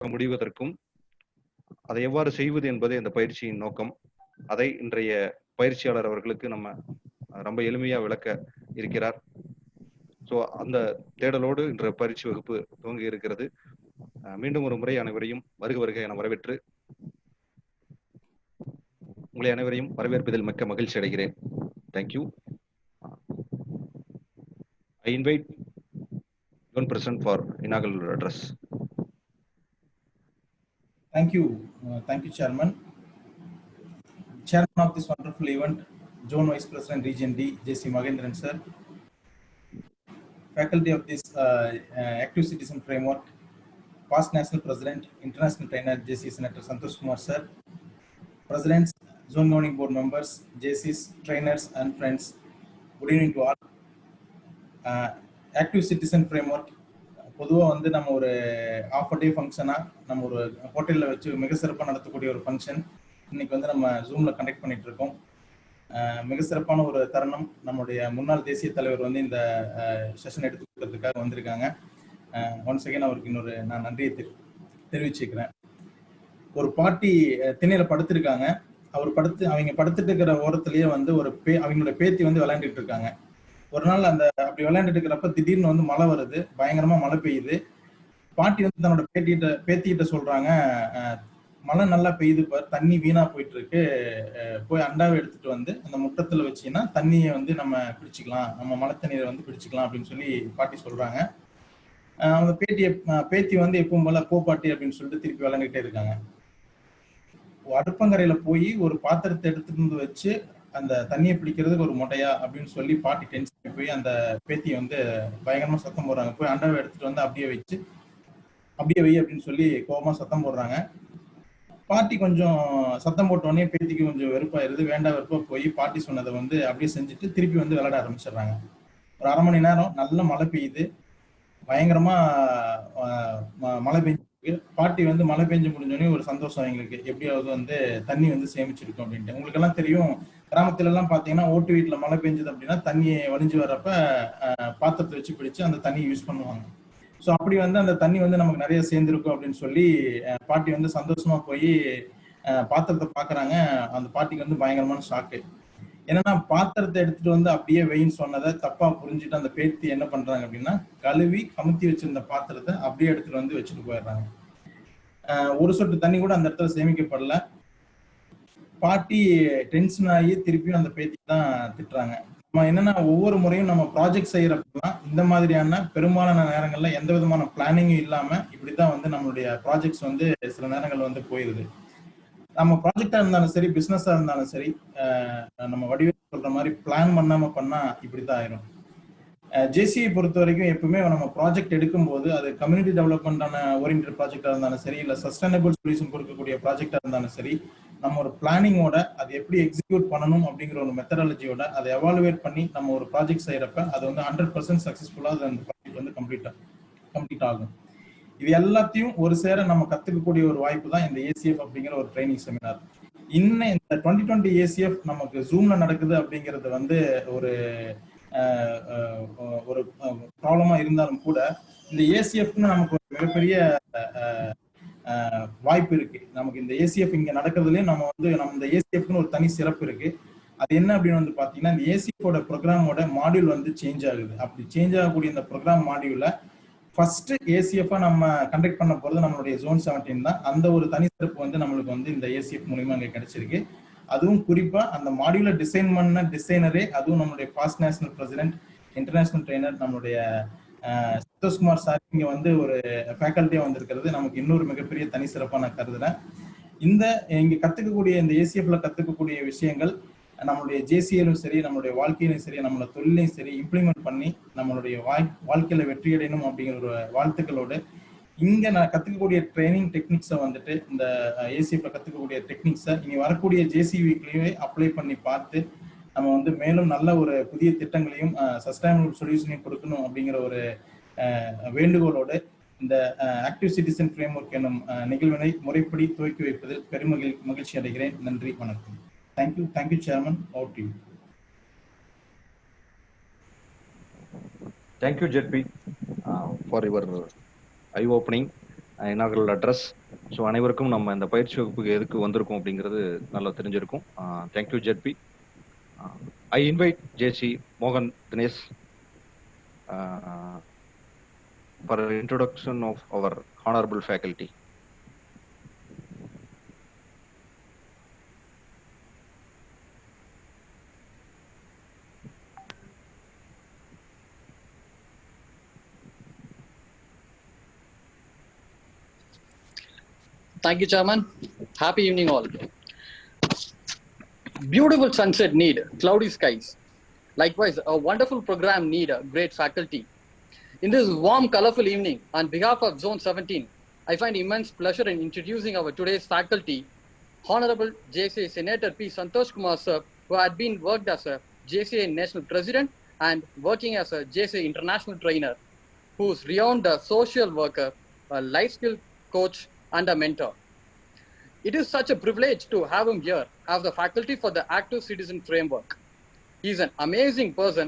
முடிவதற்கும் அதை எவ்வாறு செய்வது என்பதே இந்த பயிற்சியின் நோக்கம். அதை இன்றைய பயிற்சியாளர் அவர்களுக்கு நம்ம ரொம்ப எளிமையா விளக்க இருக்கிறார். ஸோ அந்த தேடலோடு இன்றைய பயிற்சி வகுப்பு துவங்கி இருக்கிறது. மீண்டும் ஒரு முறை அனைவரையும் வருக என வரவேற்று உங்களை அனைவரையும் வரவேற்பதில் மிக்க மகிழ்ச்சி அடைகிறேன். Thank you. I invite one person for inaugural address. Thank you, Chairman. Chairman of this wonderful event, Zone Vice President Region D, JC Magendran sir. Faculty of this Active Citizen Framework, past National President, International Trainer, JC Senator N.Santhoshkumar sir. Presidents, Zone Governing Board members, JCs, trainers and friends. Good evening to all. Active Citizen Framework பொதுவாக வந்து நம்ம ஒரு of டே ஃபங்க்ஷனாக நம்ம ஒரு ஹோட்டலில் வச்சு மிக சிறப்பாக நடத்தக்கூடிய ஒரு ஃபங்க்ஷன் இன்னைக்கு வந்து நம்ம ஜூமில் கண்டக்ட் பண்ணிட்டு இருக்கோம். மிக சிறப்பான ஒரு தருணம். நம்முடைய முன்னாள் தேசிய தலைவர் வந்து இந்த செஷன் எடுத்துக்கிறதுக்காக வந்திருக்காங்க. ஒன்ஸ் அகைன் அவருக்கு இன்னொரு நான் நன்றியை தெரிவிச்சுக்கிறேன். ஒரு பாட்டி திண்ணையில் படுத்திருக்காங்க. அவங்க படுத்துட்டு இருக்கிற ஓரத்துலேயே வந்து அவங்களோட பேத்தி வந்து விளையாண்டுட்டு இருக்காங்க. ஒரு நாள் அப்படி விளையாண்டுட்டு இருக்கிறப்ப திடீர்னு வந்து மழை வருது, பயங்கரமா மழை பெய்யுது. பாட்டி வந்து தன்னோட பேத்திகிட்ட சொல்றாங்க, மழை நல்லா பெய்யுது பார், தண்ணி வீணா போயிட்டு இருக்கு, போய் அண்டாவை எடுத்துட்டு வந்து அந்த முட்டத்துல வச்சீங்கன்னா தண்ணியை வந்து நம்ம பிடிச்சிக்கலாம், நம்ம மழை தண்ணீரை வந்து பிடிச்சிக்கலாம் அப்படின்னு சொல்லி பாட்டி சொல்றாங்க. அந்த பேத்தி வந்து எப்பவும் போல போ பாட்டி அப்படின்னு சொல்லிட்டு திருப்பி விளையாண்டுட்டே இருக்காங்க. அடுப்பங்கரையில போய் ஒரு பாத்திரத்தை எடுத்துட்டு வந்து வச்சு அந்த தண்ணியை பிடிக்கிறதுக்கு ஒரு மொட்டையா அப்படின்னு சொல்லி பாட்டி டென்ஷன் போய் அந்த பேத்தியை வந்து பயங்கரமா சத்தம் போடுறாங்க. போய் அண்டாவை எடுத்துட்டு வந்து அப்படியே வை அப்படின்னு சொல்லி கோபமா சத்தம் போடுறாங்க. பாட்டி கொஞ்சம் சத்தம் போட்டோடனே பேத்திக்கு கொஞ்சம் வெறுப்பாயிருது. வெறுப்பா போய் பாட்டி சொன்னதை வந்து அப்படியே செஞ்சுட்டு திருப்பி வந்து விளையாட ஆரம்பிச்சிடுறாங்க. ஒரு அரை மணி நேரம் நல்ல மழை பெய்யுது, பயங்கரமா மழை பெய்ஞ்சிருக்கு. பாட்டி வந்து மழை பெஞ்சு முடிஞ்சோடனே ஒரு சந்தோஷம் எங்களுக்கு, எப்படியாவது வந்து தண்ணி வந்து சேமிச்சிருக்கோம் அப்படின்ட்டு. உங்களுக்கு எல்லாம் தெரியும், கிராமத்துல எல்லாம் பாத்தீங்கன்னா ஓட்டு வீட்டுல மழை பெஞ்சது அப்படின்னா தண்ணியை வலிஞ்சு வர்றப்ப பாத்திரத்தை வச்சு பிடிச்சு அந்த தண்ணியை யூஸ் பண்ணுவாங்க. ஸோ அப்படி வந்து அந்த தண்ணி வந்து நமக்கு நிறைய சேர்ந்துருக்கும் அப்படின்னு சொல்லி பாட்டி வந்து சந்தோஷமா போய் பாத்திரத்தை பாக்குறாங்க. அந்த பாட்டிக்கு வந்து பயங்கரமான ஷாக்கு. என்னன்னா பாத்திரத்தை எடுத்துட்டு வந்து அப்படியே வெயின்னு சொன்னதை தப்பா புரிஞ்சுட்டு அந்த பேத்தி என்ன பண்றாங்க அப்படின்னா கழுவி கமுத்தி வச்சிருந்த பாத்திரத்தை அப்படியே எடுத்துட்டு வந்து வச்சுட்டு போயிடுறாங்க. ஒரு சொட்டு தண்ணி கூட அந்த இடத்துல சேமிக்கப்படல. பாட்டி டென்ஷன் ஆகி திருப்பியும் அந்த பேத்தி தான் திட்டுறாங்க. நம்ம என்னன்னா ஒவ்வொரு முறையும் நம்ம ப்ராஜெக்ட் செய்யறப்பெல்லாம் இந்த மாதிரியான பெரும்பாலான நேரங்கள்ல எந்த விதமான பிளானிங்கும் இல்லாம இப்படிதான் வந்து நம்மளுடைய ப்ராஜெக்ட்ஸ் வந்து சில நேரங்கள் வந்து போயிருது. நம்ம ப்ராஜெக்டா இருந்தாலும் சரி, பிசினஸா இருந்தாலும் சரி, நம்ம வடிவம் சொல்ற மாதிரி பிளான் பண்ணா இப்படிதான் ஆயிரும். ஜேசிஐ பொறுத்த வரைக்கும் எப்பவுமே நம்ம ப்ராஜெக்ட் எடுக்கும்போது அது கம்யூனிட்டி டெவலப்மெண்டான ஓரியன்டட் ப்ராஜெக்டா இருந்தாலும் சரி, இல்ல சஸ்டைனபிள் சொல்யூஷன் கொடுக்கக்கூடிய ப்ராஜெக்டா இருந்தாலும் சரி, நம்ம ஒரு பிளானிங்கோட அதை எப்படி எக்ஸிக்யூட் பண்ணணும் அப்படிங்கிற ஒரு மெத்தடாலஜியோட அதை எவாலுவேட் பண்ணி நம்ம ஒரு ப்ராஜெக்ட் செய்யறப்ப அது வந்து 100% சக்சஸ்ஃபுல்லா அந்த ப்ராஜெக்ட் வந்து கம்ப்ளீட் ஆகும். இது எல்லாத்தையும் ஒரு சேர நம்ம கத்துக்கக்கூடிய ஒரு வாய்ப்பு தான் இந்த ஏசிஎஃப் அப்படிங்கிற ஒரு ட்ரைனிங் செமினார். இன்னும் இந்த 2020 ஏசிஎஃப் நமக்கு ஜூம்ல நடக்குது அப்படிங்கிறது வந்து ஒரு ப்ராப்ளமா இருந்தாலும் கூட இந்த ஏசிஎஃப்னு நமக்கு ஒரு மிகப்பெரிய வாய்ப்பு இருக்கு. நமக்கு இந்த ஏசிஎஃப் இங்க நடக்கிறதுலயே நம்ம இந்த ஏசிஎஃப்னு ஒரு தனி சிறப்பு இருக்கு. அது என்ன அப்படின்னு வந்து பாத்தீங்கன்னா, இந்த ஏசிஎஃபோட ப்ரோக்ராமோட மாடியூல் வந்து சேஞ்ச் ஆகுது. அப்படி சேஞ்ச் ஆகக்கூடிய இந்த ப்ரோக்ராம் மாடியூல ஃபர்ஸ்ட் ஏசிஎஃப் நம்ம கண்டக்ட் பண்ண போறது நம்மளுடைய ஜோன் 17 தான். அந்த ஒரு தனி சிறப்பு வந்து நம்மளுக்கு வந்து இந்த ஏசிஎஃப் மூலமா இங்க கிடைச்சிருக்கு. அதுவும் குறிப்பா அந்த மாடியூல டிசைன் பண்ண டிசைனரே, அதுவும் நம்மளுடைய past national president, international trainer நம்மளுடைய சந்தோஷ்குமார் சார் இங்க வந்து ஒரு ஃபேக்கல்ட்டியா வந்திருக்கிறது நமக்கு இன்னொரு மிகப்பெரிய தனி சிறப்பா நான் கருதுறேன். இங்க கத்துக்கக்கூடிய இந்த ஏசிஎஃப்ல கத்துக்கக்கூடிய விஷயங்கள் நம்மளுடைய ஜேசியிலும் சரி, நம்மளுடைய வாழ்க்கையிலும் சரி, நம்மளோட தொழிலையும் சரி இம்ப்ளிமெண்ட் பண்ணி நம்மளுடைய வாழ்க்கையில வெற்றி அடையணும் அப்படிங்கிற ஒரு வாழ்த்துக்களோடு இங்க நான் கத்துக்கக்கூடிய ட்ரைனிங் டெக்னிக்ஸை வந்துட்டு இந்த ஏசிஎஃப்ல கத்துக்கக்கூடிய டெக்னிக்ஸை இனி வரக்கூடிய ஜேசிவிக்குள்ளேயே அப்ளை பண்ணி பார்த்து நம்ம வந்து மேலும் நல்ல ஒரு புதிய திட்டங்களையும் சஸ்டைனபிள் சொல்யூஷனையும் கொடுக்கணும் அப்படிங்கிற ஒரு வேண்டுகோளோடு இந்த ஆக்டிவ் சிட்டிசன் ஃப்ரேம்வொர்க் எனும் நிகழ்வினை முறைப்படி துவக்கி வைப்பதில் மகிழ்ச்சி அடைகிறேன். நன்றி, வணக்கம். Thank you, Chairman. Over to you. Thank you, JP, for your eye-opening. Inaugural address. So அனைவருக்கும் நம்ம இந்த பயிற்சி வகுப்புக்கு எதுக்கு வந்திருக்கோம் அப்படிங்கிறது நல்லா தெரிஞ்சிருக்கும். Thank you ஜெட்பி. I invite JC Mohan Dinesh for introduction of our honorable faculty. Thank you, Chairman. Happy evening, all. Beautiful sunset need cloudy skies. Likewise, a wonderful program need a great faculty. In this warm, colorful evening, on behalf of Zone 17, I find immense pleasure in introducing our today's faculty, Honorable JCI Senator N.Santhoshkumar sir, who had been worked as a JCI National President and working as a JCI International Trainer, who is renowned a social worker, a life skill coach, and a mentor. It is such a privilege to have him here as the faculty for the Active Citizen Framework. He is an amazing person,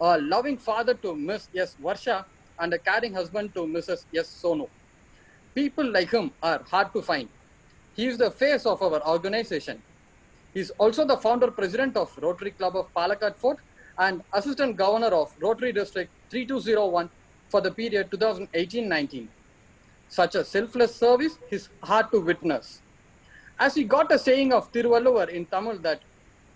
a loving father to Miss S. Varsha and a caring husband to Mrs. S. Sonu. People like him are hard to find. He is the face of our organization. He is also the founder president of Rotary Club of Palakkad Fort and assistant governor of Rotary District 3201 for the period 2018-19. Such a selfless service is hard to witness. As he got a saying of Thiruvalluvar in Tamil that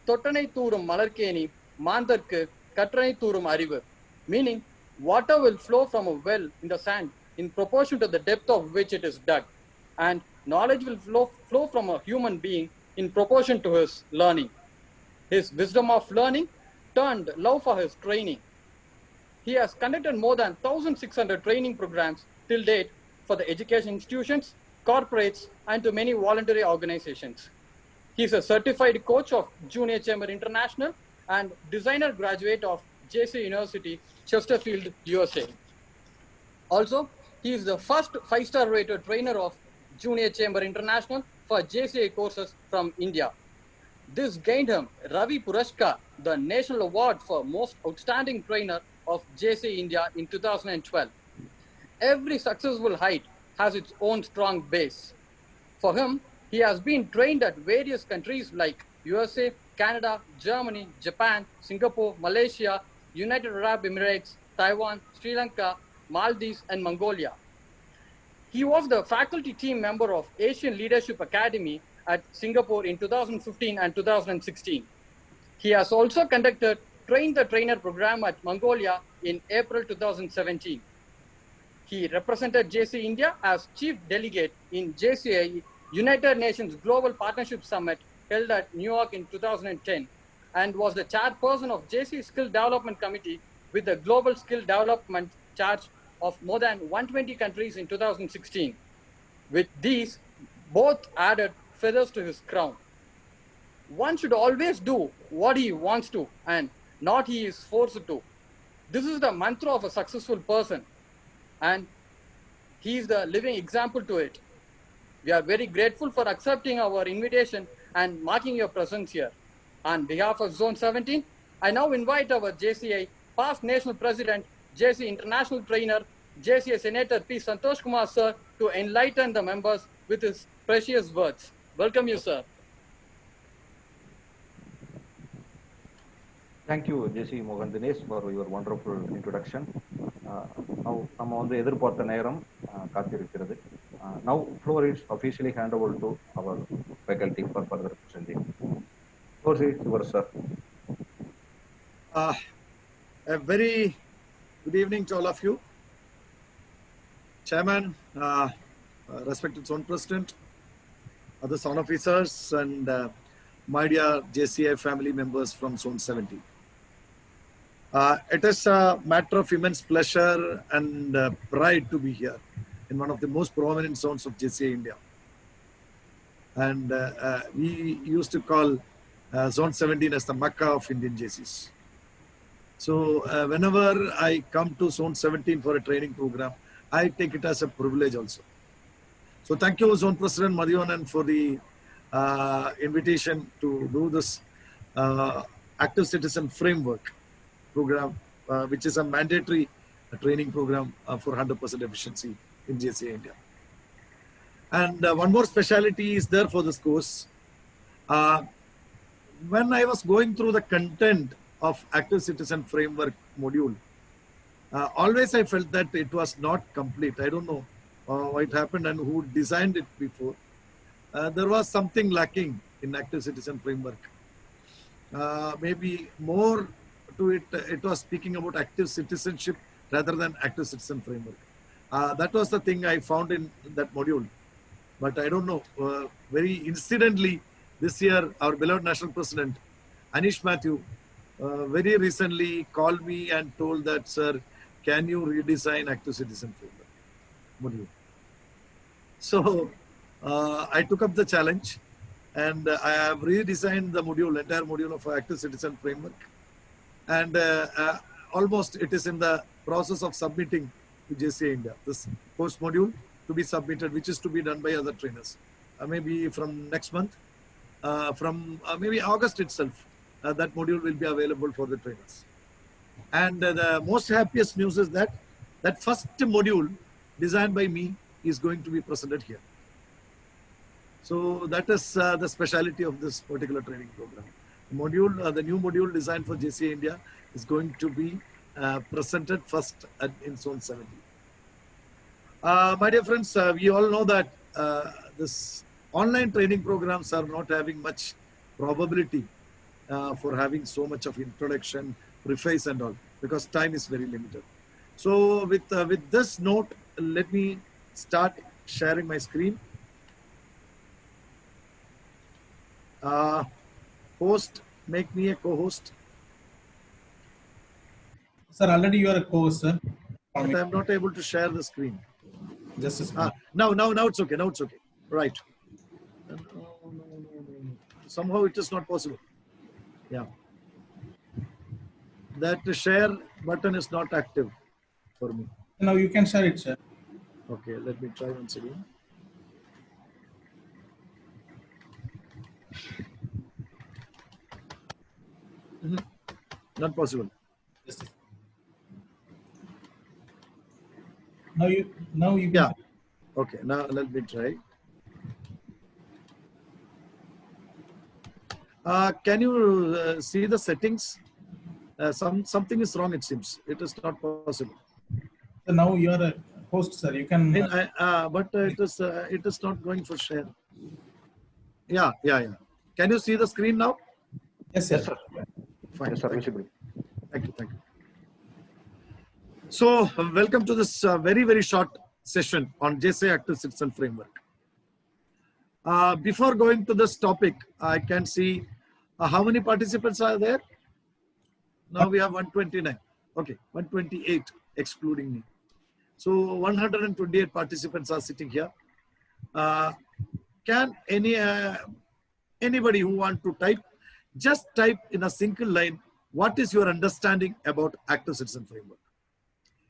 Tottanai Thoorum Malarkeni Mandharkku Katranai Thoorum Arivu, meaning water will flow from a well in the sand in proportion to the depth of which it is dug, and knowledge will flow from a human being in proportion to his learning. His wisdom of learning turned love for his training. He has conducted more than 1,600 training programs till date for the education institutions, corporates, and to many voluntary organizations. He is a certified coach of Junior Chamber International and designer graduate of JCI University, Chesterfield, USA. Also, he is the first 5-star rated trainer of Junior Chamber International for JCI courses from India. This gained him Ravi Puraskar, the National Award for Most Outstanding Trainer of JCI India in 2012. Every successful height has its own strong base. For him, he has been trained at various countries like USA, Canada, Germany, Japan, Singapore, Malaysia, United Arab Emirates, Taiwan, Sri Lanka, Maldives, and Mongolia. He was the faculty team member of Asian Leadership Academy at Singapore in 2015 and 2016. He has also conducted Train the Trainer program at Mongolia in April 2017. He represented JCI India as Chief Delegate in JCI United Nations Global Partnership Summit held at New York in 2010 and was the chairperson of JCI Skill Development Committee with the Global Skill Development charge of more than 120 countries in 2016. With these, both added feathers to his crown. One should always do what he wants to and not he is forced to. This is the mantra of a successful person, and he is the living example to it. We are very grateful for accepting our invitation and marking your presence here. On behalf of Zone 17, I now invite our JCI past National President, JCI International Trainer, JCI Senator N.Santhoshkumar sir to enlighten the members with his precious words. Welcome you, sir. Thank you, JC Mohan Dinesh, for your wonderful introduction. Now, நம்ம வந்து எதிர்பார்த்த நேரம் காத்திருக்கிறது. Now, floor is officially hand over to our faculty for further presentation. Floor is yours, sir. A very good evening to all of you. Chairman, respected Zone President, other Zone officers, and my dear JCI family members from Zone 17. It is a matter of immense pleasure and pride to be here in one of the most prominent zones of JCI India. And we used to call Zone 17 as the Mecca of Indian JCs. So whenever I come to Zone 17 for a training program, I take it as a privilege also. So thank you, Zone President Madhivanan, for the invitation to do this Active Citizen Framework program, which is a mandatory training program for 100% efficiency in JCI India. And one more speciality is there for this course. When I was going through the content of Active Citizen Framework module, always I felt that it was not complete. I don't know what happened and who designed it before. There was something lacking in Active Citizen Framework. Maybe more to it, it was speaking about active citizenship rather than Active Citizen Framework. That was the thing I found in that module. But I don't know, very incidentally, this year, our beloved National President, Anish Mathew, very recently called me and told that, sir, can you redesign Active Citizen Framework module? So I took up the challenge and I have redesigned the module, entire module of Active Citizen Framework. And almost it is in the process of submitting to JCI India, this course module to be submitted, which is to be done by other trainers. Maybe from next month, from maybe August itself, that module will be available for the trainers. And the most happiest news is that that first module designed by me is going to be presented here. So that is the speciality of this particular training program. The module, the new module designed for JCI India is going to be presented first in Zone 70. My dear friends, we all know that this online training programs are not having much probability for having so much of introduction, preface and all, because time is very limited. So with this note, let me start sharing my screen. Host, make me a co-host. Sir, already you are a co-host, sir. But I'm not able to share the screen. Just a second. Now it's okay. Now it's okay. Right. No. Somehow it is not possible. Yeah. That share button is not active for me. Now you can share it, sir. Okay, let me try once again. Not possible. Just a second. Now you can. Yeah. Okay, now let me try. Can you see the settings? Something is wrong, it seems. It is not possible. So now you are a host, sir. You can. But it is not going for share. Yeah. Can you see the screen now? Yes, sir. Yes, sir. Fine. Yes, sir. Visible. Thank you. So welcome to this very short session on JCI Active Citizen Framework. Before going to this topic, I can see how many participants are there? Now we have 129. Okay, 128 excluding me. So 128 participants are sitting here. Can anybody who want to type, just type in a single line, what is your understanding about Active Citizen Framework?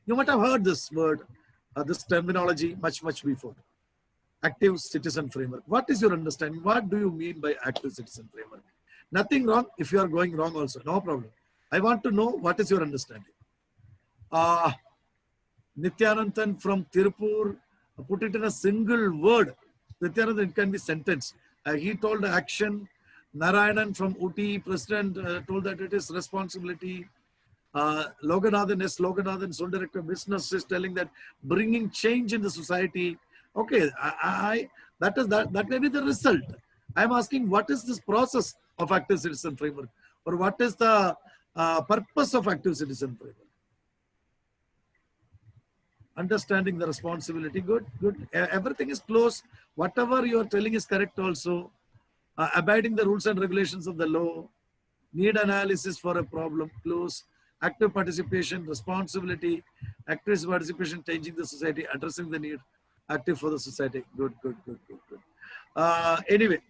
You might have heard this word, this terminology much before. Active Citizen Framework. What is your understanding? What do you mean by Active Citizen Framework? Nothing wrong if you are going wrong also, no problem. I want to know what is your understanding. Nityanandan from Tirupur put it in a single word. Nityanandan, it can be sentence. He told action. Narayanan from Uti, President, told that it is responsibility. Loganathan, Zone Director of Business, is telling that bringing change in the society. Okay, that may be the result. I'm asking, what is this process of Active Citizen Framework, or what is the purpose of Active Citizen Framework? Understanding the responsibility, good. Everything is close. Whatever you are telling is correct also. Abiding the rules and regulations of the law. Need analysis for a problem, close. Active participation, responsibility. Active participation, changing the society, addressing the need. Active for the society. Good. Anyway,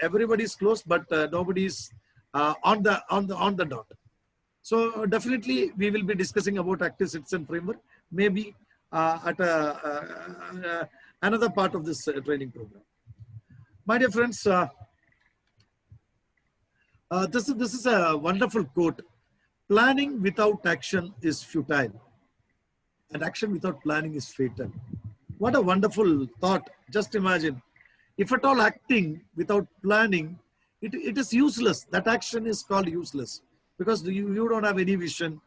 everybody is close, but nobody is on the dot. So definitely we will be discussing about Active Citizen Framework, maybe at another part of this training program. My dear friends, this is a wonderful quote. Planning without action is futile, and action without planning is fatal. What a wonderful thought. Just imagine, if at all acting without planning, it is useless. That action is called useless because you don't have any vision.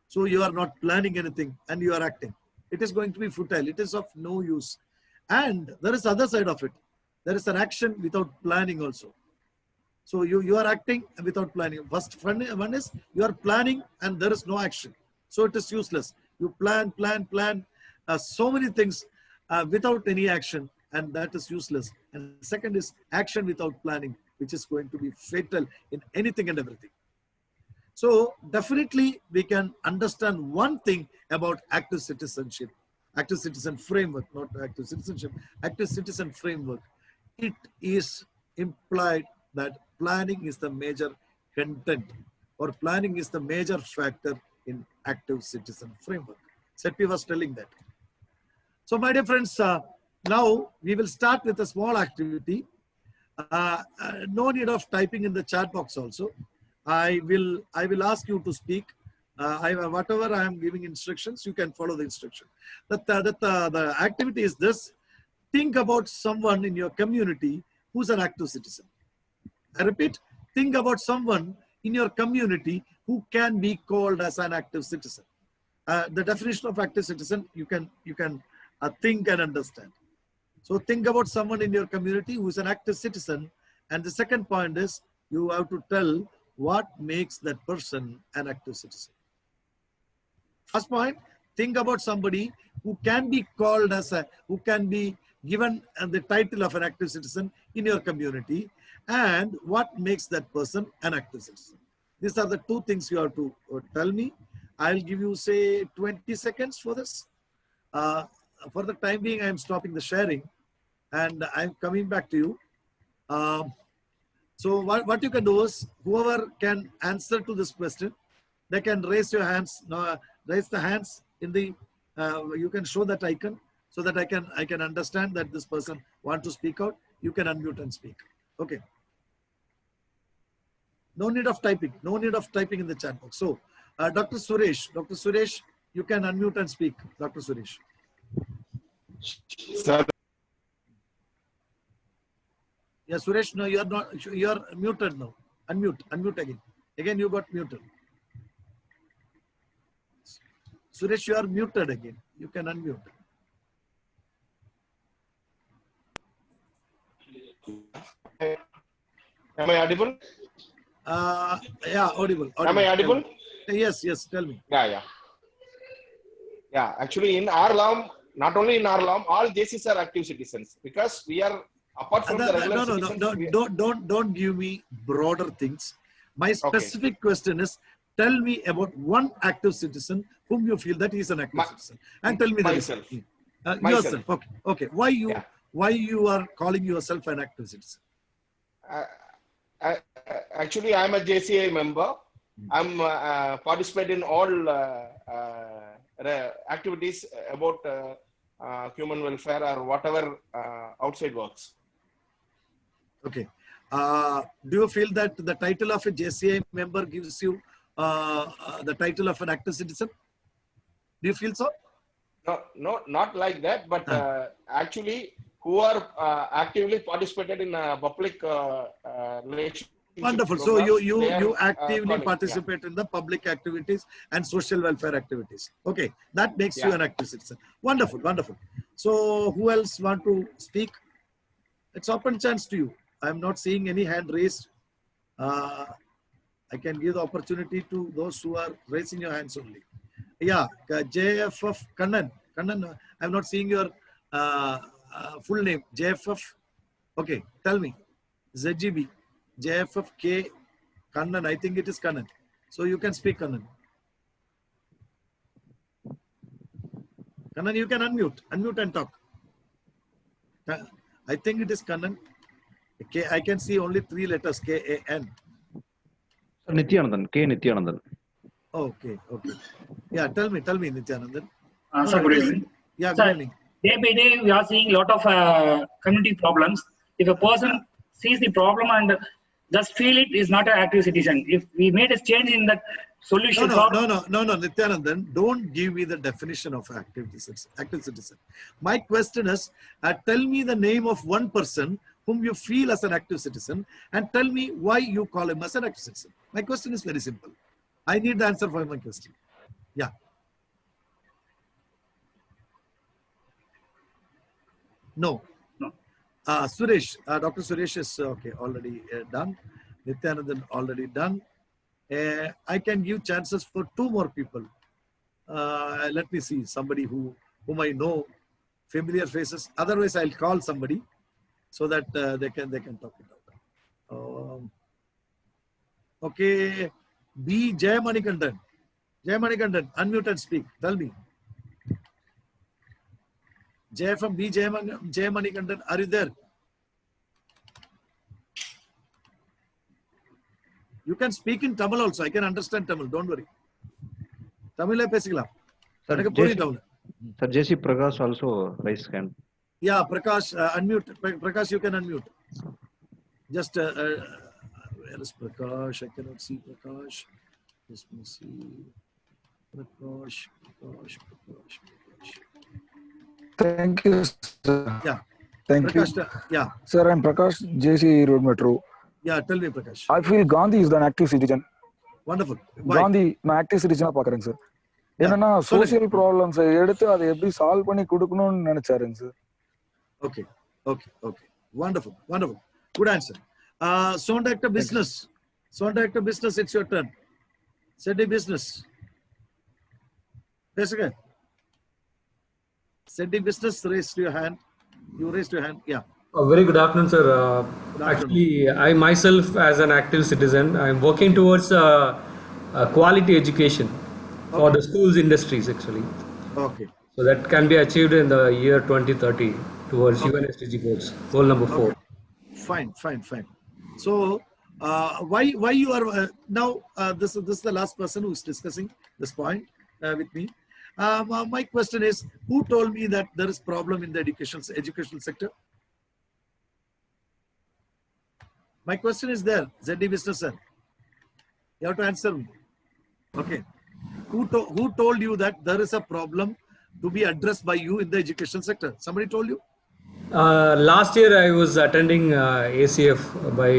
So you are not planning anything and you are acting. It is going to be futile. It is of no use. And there is other side of it. There is an action without planning also. So you are acting without planning. First one is you are planning and there is no action. So it is useless. You plan so many things without any action, and that is useless. And second is action without planning, which is going to be fatal in anything and everything. So definitely we can understand one thing about active citizenship, active citizen framework, not active citizenship, active citizen framework. It is implied that planning is the major content, or planning is the major factor in active citizen framework. Setpi was telling that. So my dear friends, now we will start with a small activity. No need of typing in the chat box also. I will ask you to speak. Whatever I am giving instructions, you can follow the instruction. The activity is this. Think about someone in your community who's an active citizen. I repeat, think about someone in your community who can be called as an active citizen. The definition of active citizen, you can think and understand. So think about someone in your community who is an active citizen. And the second point is you have to tell what makes that person an active citizen. First point, think about somebody who can be called as who can be given the title of an active citizen in your community, and what makes that person an active citizen. These are the two things you have to tell me. I'll give you, say, 20 seconds for this. For the time being, I am stopping the sharing and I'm coming back to you. So what you can do is, whoever can answer to this question, they can raise your hands. Raise the hands in the, you can show that icon so that I can understand that this person wants to speak out. You can unmute and speak. Okay. No need of typing. No need of typing in the chat box. So, Dr. Suresh, you can unmute and speak. Dr. Suresh. Sir. Yeah, Suresh, no, you are not. You are muted now. Unmute again. Again, you got muted. Suresh, you are muted again. You can unmute. Am I audible? Yeah, audible. Am I audible? Yes, tell me. Yeah, actually in our law, not only in our law, all JCs are active citizens because we are, apart from the regular citizens. Don't give me broader things. My specific question is, tell me about one active citizen whom you feel that he is an active citizen. And tell me myself. Yourself. Okay. Why you are calling yourself an active citizen? Actually, I'm a JCI member. I'm participate in all activities about human welfare or whatever outside works. Okay. Do you feel that the title of a JCI member gives you the title of an active citizen? Do you feel so? No, not like that. But actually, who are actively participated in public relations. Wonderful. So you actively participate in the public activities and social welfare activities. Okay, that makes you an active citizen. Wonderful. So who else want to speak? It's open chance to you. I'm not seeing any hand raised. I can give the opportunity to those who are raising your hands only. Yeah, JFF Kannan, I'm not seeing your full name. JFF. Okay, tell me. ZGB. JFF K Kannan. I think it is Kannan. So you can speak, Kannan. Kannan, you can unmute and talk. I think it is Kannan. K, I can see only 3 letters, K-A-N. Nityanandan, K. Nityanandan. Okay. Yeah, tell me, Nityanandan. Sir, good evening. Yeah, good evening. Day by day, we are seeing a lot of community problems. If a person sees the problem and just feel it, is not an active citizen. If we made a change in that solution No, for Nityanandan, don't give me the definition of active citizen. My question is, tell me the name of one person whom you feel as an active citizen and tell me why you call him as an active citizen. My question is very simple. I need the answer for my question. Yeah. No. Suresh, Dr. Suresh is okay, already done. Nityanandan already done. I can give chances for 2 more people. Let me see somebody whom I know, familiar faces. Otherwise, I'll call somebody so that they can talk it out. Okay, B. Jayamanikandan. Jayamanikandan, unmute and speak. Tell me. Jay from B. Jayamanikandan, are you there? You can speak in Tamil also. I can understand Tamil. Don't worry. Tamil pesikala. Sir, JC Prakash also raised hand. Yeah, Prakash, unmute. Prakash, you can unmute. Just, where is Prakash? I cannot see Prakash. Let me see. Prakash. Thank you, sir. Yeah. Thank Prakash, you. yeah. Sir, I'm Prakash, JCI Road Metro. Yeah, tell me, Prakash. I feel Gandhi is an active citizen. Wonderful. Why? Gandhi, நான் active citizen பாக்குறேன் sir. என்னன்னா social problems எடுத்து அதை எப்படி solve பண்ணி கொடுக்கணும்னு நினைச்சாருங்க sir. Okay. Wonderful. Good answer. Sound actor business. Sound actor business, it's your turn. Sedi business. Jessica. Sedi business, raised your hand. You raised your hand. Yeah. Very good afternoon, sir. Good afternoon. Actually, I myself, as an active citizen, I'm working towards quality education for the schools industries, actually. Okay. So that can be achieved in the year 2030 towards UN SDG goals, goal number 4. Okay. Fine. So, why you are now? This is the last person who is discussing this point with me. My question is, who told me that there is problem in the educational sector? My question is there, ZD Business sir. You have to answer me. Okay. Who told you that there is a problem to be addressed by you in the education sector? Somebody told you? Last year, I was attending ACF by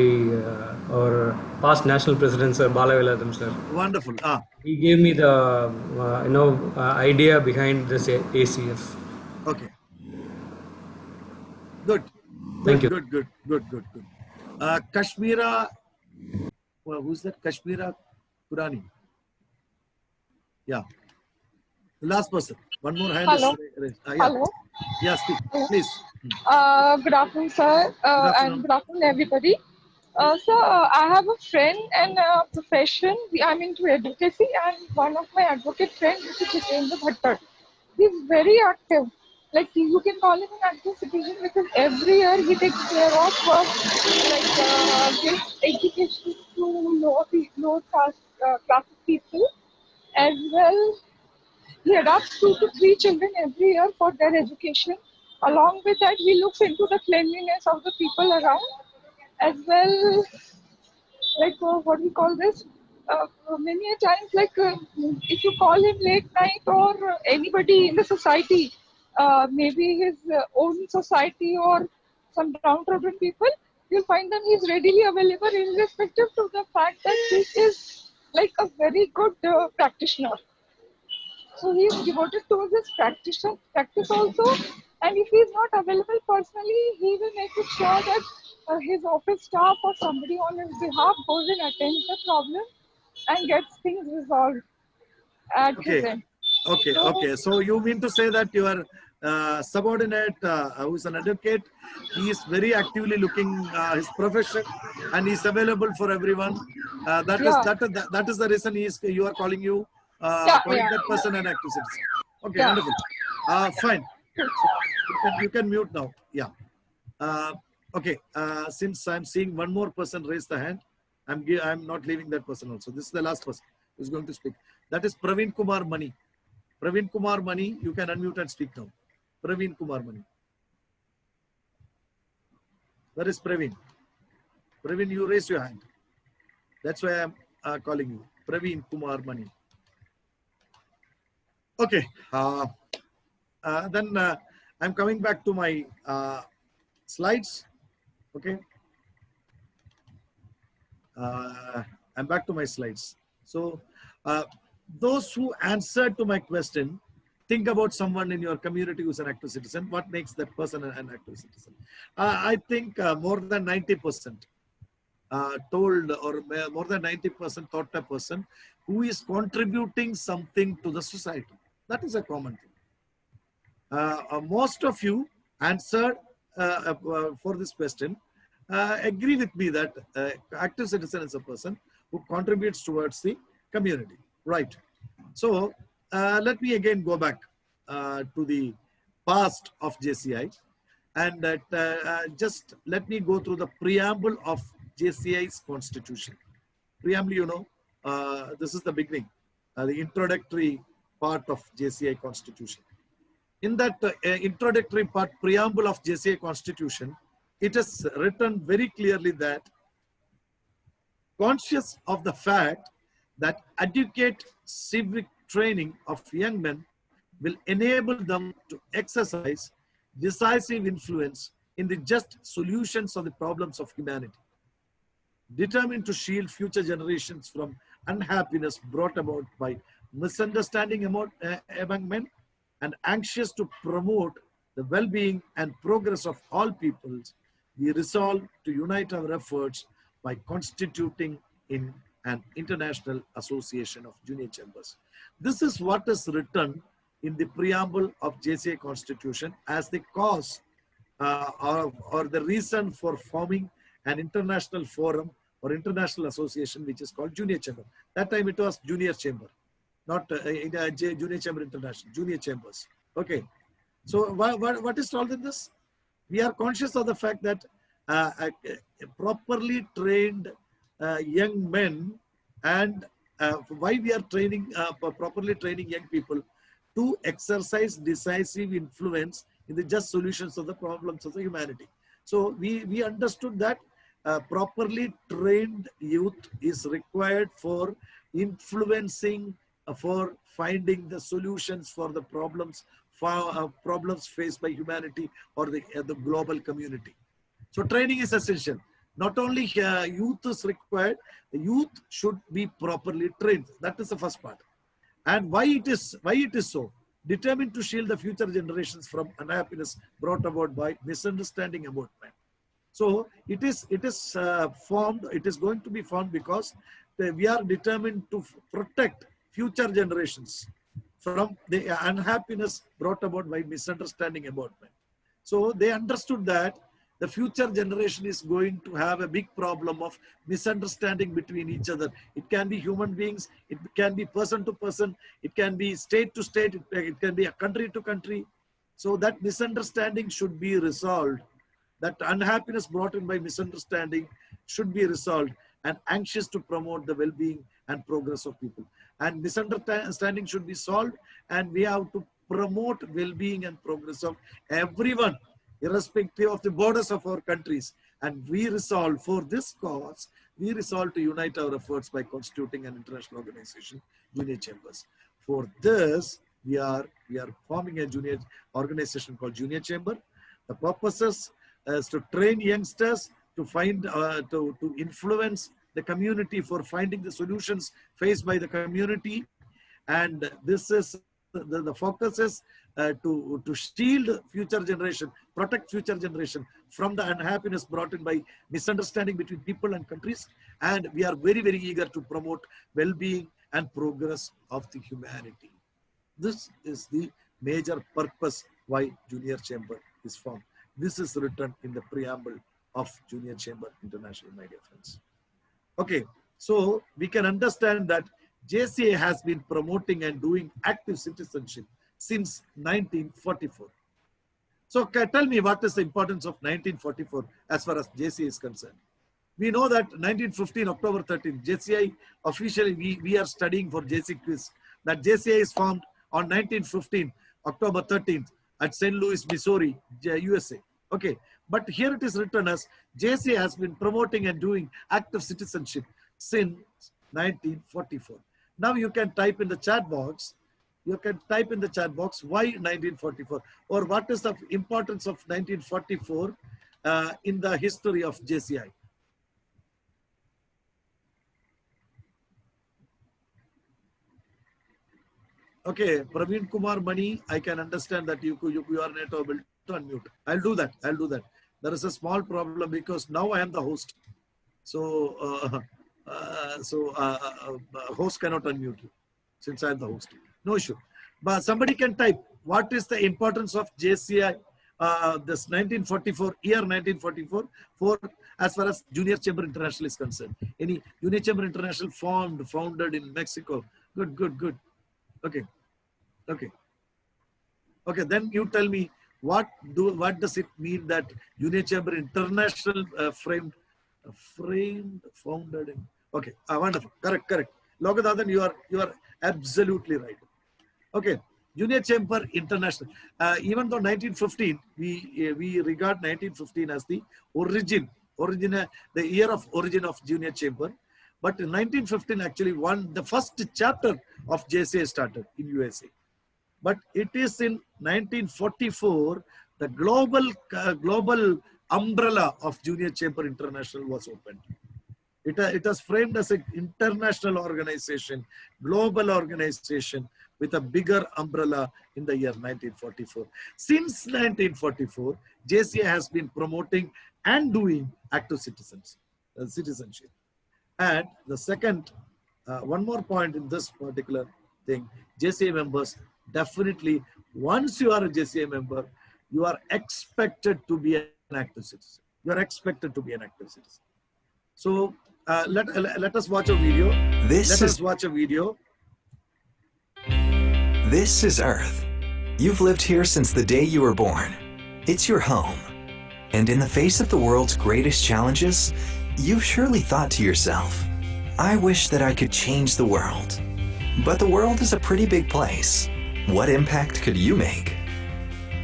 our past national president, Sir Balaveladam, sir. Wonderful. He gave me the idea behind this ACF. Okay. Good. Thank you. Good. Kashmira. Well, who's that? Kashmira Kurani. Yeah. The last person. One more hand. Hello. Yeah. Hello. Yeah, speak. Please. Good afternoon, sir. And good afternoon, everybody. Sir, I have a friend and a profession. I'm into advocacy, and one of my advocate friends is Jitendra Bhattar. He's very active. Like, you can call him an active citizen because every year he takes care of gives education to low class people as well. He adopts 2 to 3 children every year for their education. Along with that, he looks into the cleanliness of the people around, as well. What we call this? Many a times, if you call him late night or anybody in the society, maybe his own society or some downtrodden people, you'll find them he's readily available, irrespective to the fact that he is like a very good practitioner. So he is devoted towards his practice also, and if he is not available personally, he will make it sure that his office staff or somebody on his behalf goes and attends the problem and gets things resolved at his end. Okay. So you mean to say that your subordinate, who is an advocate, he is very actively looking his profession and is available for everyone. That is the reason you are calling you. Calling that person an active citizen. Okay, wonderful. Fine. So you can mute now. Yeah. Okay. Since I'm seeing one more person raise the hand, I'm not leaving that person also. This is the last person who's going to speak. That is Praveen Kumar Mani. Praveen Kumar Mani, you can unmute and speak now. Praveen Kumar Mani. Where is Praveen? Praveen, you raised your hand. That's why I'm calling you. Praveen Kumar Mani. Okay, then I'm coming back to my slides. Okay, I'm back to my slides. So those who answered to my question, think about someone in your community who's an active citizen. What makes that person an active citizen? I think more than 90% told, or more than 90% thought a person who is contributing something to the society. That is a common thing. Most of you answered for this question. Agree with me that active citizen is a person who contributes towards the community, right? So let me again go back to the past of JCI, and just let me go through the preamble of JCI's constitution. Preamble, you know, this is the beginning, the introductory part of JCI constitution. In that introductory part, preamble of JCI constitution, it is written very clearly that conscious of the fact that adequate civic training of young men will enable them to exercise decisive influence in the just solutions of the problems of humanity. Determined to shield future generations from unhappiness brought about by misunderstanding among men, and anxious to promote the well-being and progress of all peoples, we resolve to unite our efforts by constituting in an international association of junior chambers. This is what is written in the preamble of JCI Constitution as the cause or the reason for forming an international forum or international association which is called Junior Chamber. That time it was Junior Chamber, not Junior Chamber International, Junior Chambers. Okay. So what is told in this? We are conscious of the fact that properly trained young men, and why we are training, properly training young people to exercise decisive influence in the just solutions of the problems of the humanity. So we understood that properly trained youth is required for influencing, for finding the solutions for the problems faced by humanity or the global community. So training is essential. Not only youth is required, the youth should be properly trained. That is the first part. And why it is so? Determined to shield the future generations from unhappiness brought about by misunderstanding about men. So it is formed. It is going to be formed because we are determined to protect future generations from the unhappiness brought about by misunderstanding about men. So they understood that the future generation is going to have a big problem of misunderstanding between each other. It can be human beings, it can be person to person, it can be state to state, it can be a country to country. So that misunderstanding should be resolved. That unhappiness brought in by misunderstanding should be resolved, and anxious to promote the well-being and progress of people. And misunderstanding should be solved, and we have to promote well-being and progress of everyone, irrespective of the borders of our countries. And we resolve, for this cause, we resolve to unite our efforts by constituting an international organization, Junior Chambers. For this, we are forming a junior organization called Junior Chamber. The purposes is to train youngsters to find, to influence the community for finding the solutions faced by the community. And this is the focus is to shield future generation, protect future generation from the unhappiness brought in by misunderstanding between people and countries. And we are very, very eager to promote well-being and progress of the humanity. This is the major purpose why Junior Chamber is formed. This is written in the preamble of Junior Chamber International, my dear friends. Okay, so we can understand that JCI has been promoting and doing active citizenship since 1944. So tell me, what is the importance of 1944 as far as JCI is concerned? We know that 1915, October 13, JCI officially, we are studying for JCI quiz, that JCI is formed on 1915, October 13th at St. Louis, Missouri, USA. Okay, but here it is written as JCI has been promoting and doing active citizenship since 1944. Now you can type in the chat box. You can type in the chat box why 1944 or what is the importance of 1944 in the history of JCI. Okay, Praveen Kumar Mani, I can understand that you are not able to unmute. I'll do that. I'll do that. There is a small problem because now I am the host. So, host cannot unmute you since I am the host. No issue. But somebody can type what is the importance of JCI, this 1944, year 1944, for as far as Junior Chamber International is concerned. Any Junior Chamber International founded in Mexico. Good. Okay. Then you tell me what does it mean that Junior Chamber International founded in? Okay, wonderful, correct. Logadhadan, you are absolutely right. Okay, Junior Chamber International. Even though 1915, we regard 1915 as the the year of origin of Junior Chamber. But in 1915, actually, the first chapter of JCI started in USA. But it is in 1944, the global umbrella of Junior Chamber International was opened. It was framed as an international organization, global organization with a bigger umbrella in the year 1944. Since 1944, JCI has been promoting and doing active citizenship. And the second, one more point in this particular thing, JCI members, definitely, once you are a JCI member, you are expected to be an active citizen. You are expected to be an active citizen. So let us watch a video. Let us watch a video. This is Earth. You've lived here since the day you were born. It's your home. And in the face of the world's greatest challenges, you've surely thought to yourself, I wish that I could change the world. But the world is a pretty big place. What impact could you make?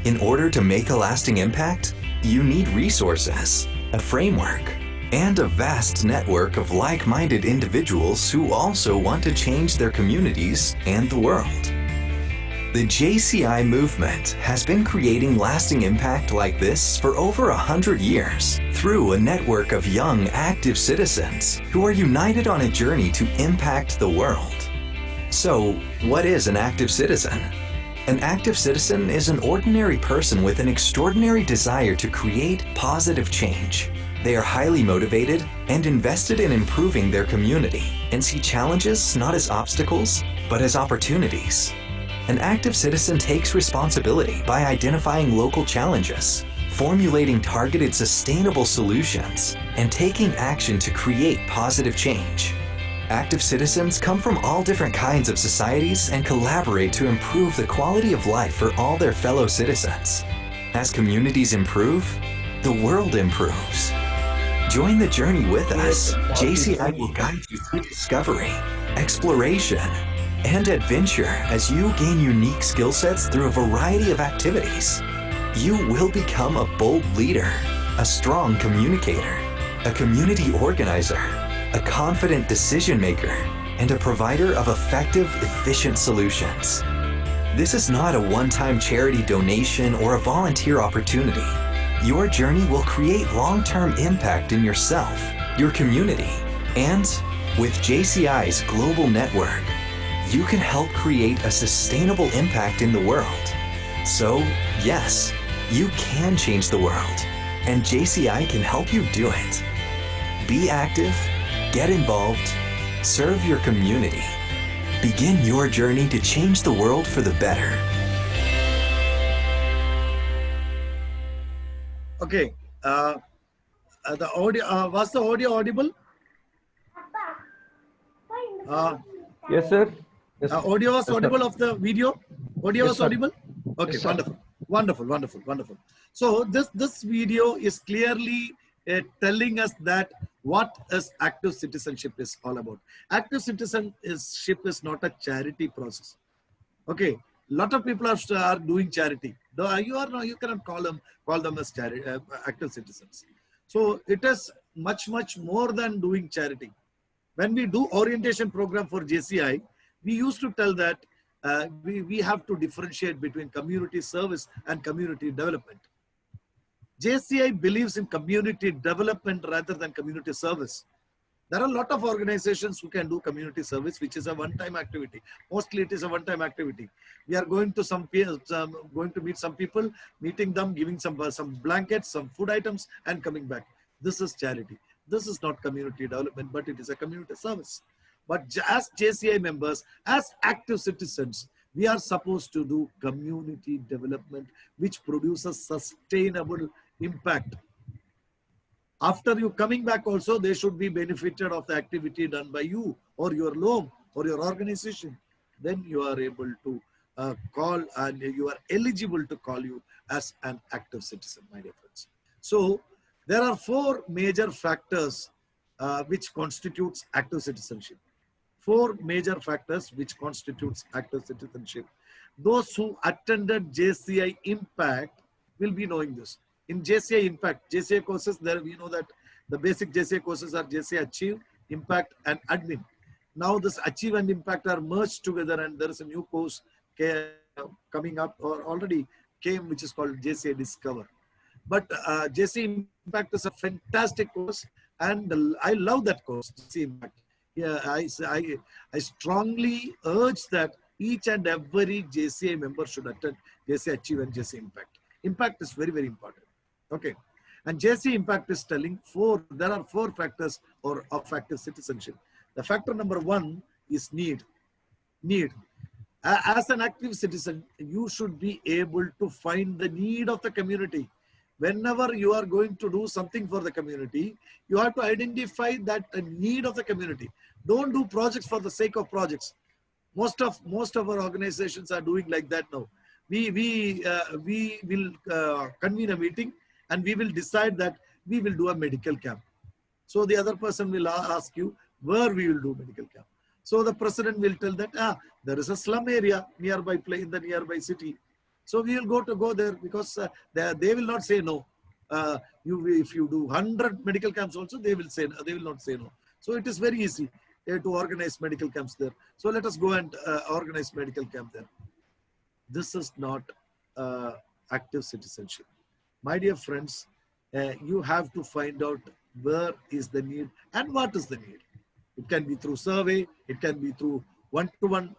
In order to make a lasting impact, you need resources, a framework, and a vast network of like-minded individuals who also want to change their communities and the world. The JCI movement has been creating lasting impact like this for over 100 years through a network of young, active citizens who are united on a journey to impact the world. So, what is an active citizen? An active citizen is an ordinary person with an extraordinary desire to create positive change. They are highly motivated and invested in improving their community and see challenges not as obstacles, but as opportunities. An active citizen takes responsibility by identifying local challenges, formulating targeted sustainable solutions, and taking action to create positive change. Active citizens come from all different kinds of societies and collaborate to improve the quality of life for all their fellow citizens. As communities improve, the world improves. Join the journey with us. JCI will guide you through discovery, exploration, and adventure as you gain unique skill sets through a variety of activities. You will become a bold leader, a strong communicator, a community organizer, a confident decision maker, and a provider of effective, efficient solutions. This is not a one-time charity donation or a volunteer opportunity. Your journey will create long-term impact in yourself, your community, and with JCI's global network, you can help create a sustainable impact in the world. So, yes, you can change the world, and JCI can help you do it. Be active, get involved, serve your community. Begin your journey to change the world for the better. Okay, the audio, was the audio audible? Yes, sir. Yes, audio was yes, audible sir. of the video? Audio Yes, was sir. audible? Okay, Yes, sir. wonderful. So this video is clearly telling us that what is active citizenship is all about. Active citizenship is not a charity process. Okay, lot of people are doing charity. You cannot call them as active citizens. So it is much more than doing charity. When we do orientation program for JCI, we used to tell that we have to differentiate between community service and community development. JCI believes in community development rather than community service. There are a lot of organizations who can do community service, which is a one-time activity. Mostly it is a one-time activity. We are going to going to meet some people, meeting them, giving some blankets, some food items, and coming back. This is charity. This is not community development, but it is a community service. But as JCI members, as active citizens, we are supposed to do community development, which produces sustainable impact. After you coming back also, they should be benefited of the activity done by you or your loan or your organization. Then you are able to call, and you are eligible to call you as an active citizen, my dear friends. So there are 4 major factors which constitutes active citizenship. 4 major factors which constitutes active citizenship. Those who attended JCI Impact will be knowing this. In JCI Impact, JCI courses, there we know that the basic JCI courses are JCI Achieve, Impact, and Admin. Now this Achieve and Impact are merged together, and there is a new course coming up, or already came, which is called JCI Discover. But JCI Impact is a fantastic course, and I love that course, JCI Impact. Yeah, I strongly urge that each and every JCI member should attend JCI Achieve and JCI Impact. Impact is very, very important. Okay. And JCI Impact is telling there are 4 factors of active citizenship. The factor number 1 is need. Need. As an active citizen, you should be able to find the need of the community. Whenever you are going to do something for the community, you have to identify that need of the community. Don't do projects for the sake of projects. Most of our organizations are doing like that now. We will convene a meeting, and we will decide that we will do a medical camp. So the other person will ask you where we will do medical camp. So the president will tell that there is a slum area nearby, in the nearby city. So we will go there, because they will not say no. If you do 100 medical camps also, they will not say no. So it is very easy to organize medical camps there. So let us go and organize medical camp there. This is not active citizenship. My dear friends, you have to find out where is the need and what is the need. It can be through survey. It can be through one-to-one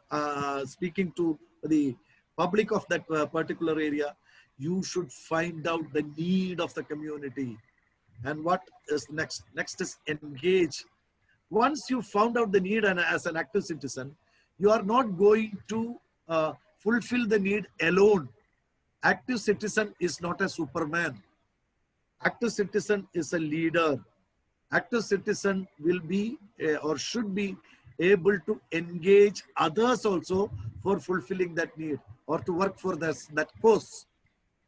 speaking to the public of that particular area. You should find out the need of the community. And what is next? Next is engage. Once you found out the need, and as an active citizen, you are not going to fulfill the need alone. Active citizen is not a Superman. Active citizen is a leader. Active citizen will be or should be able to engage others also for fulfilling that need, or to work for that cause.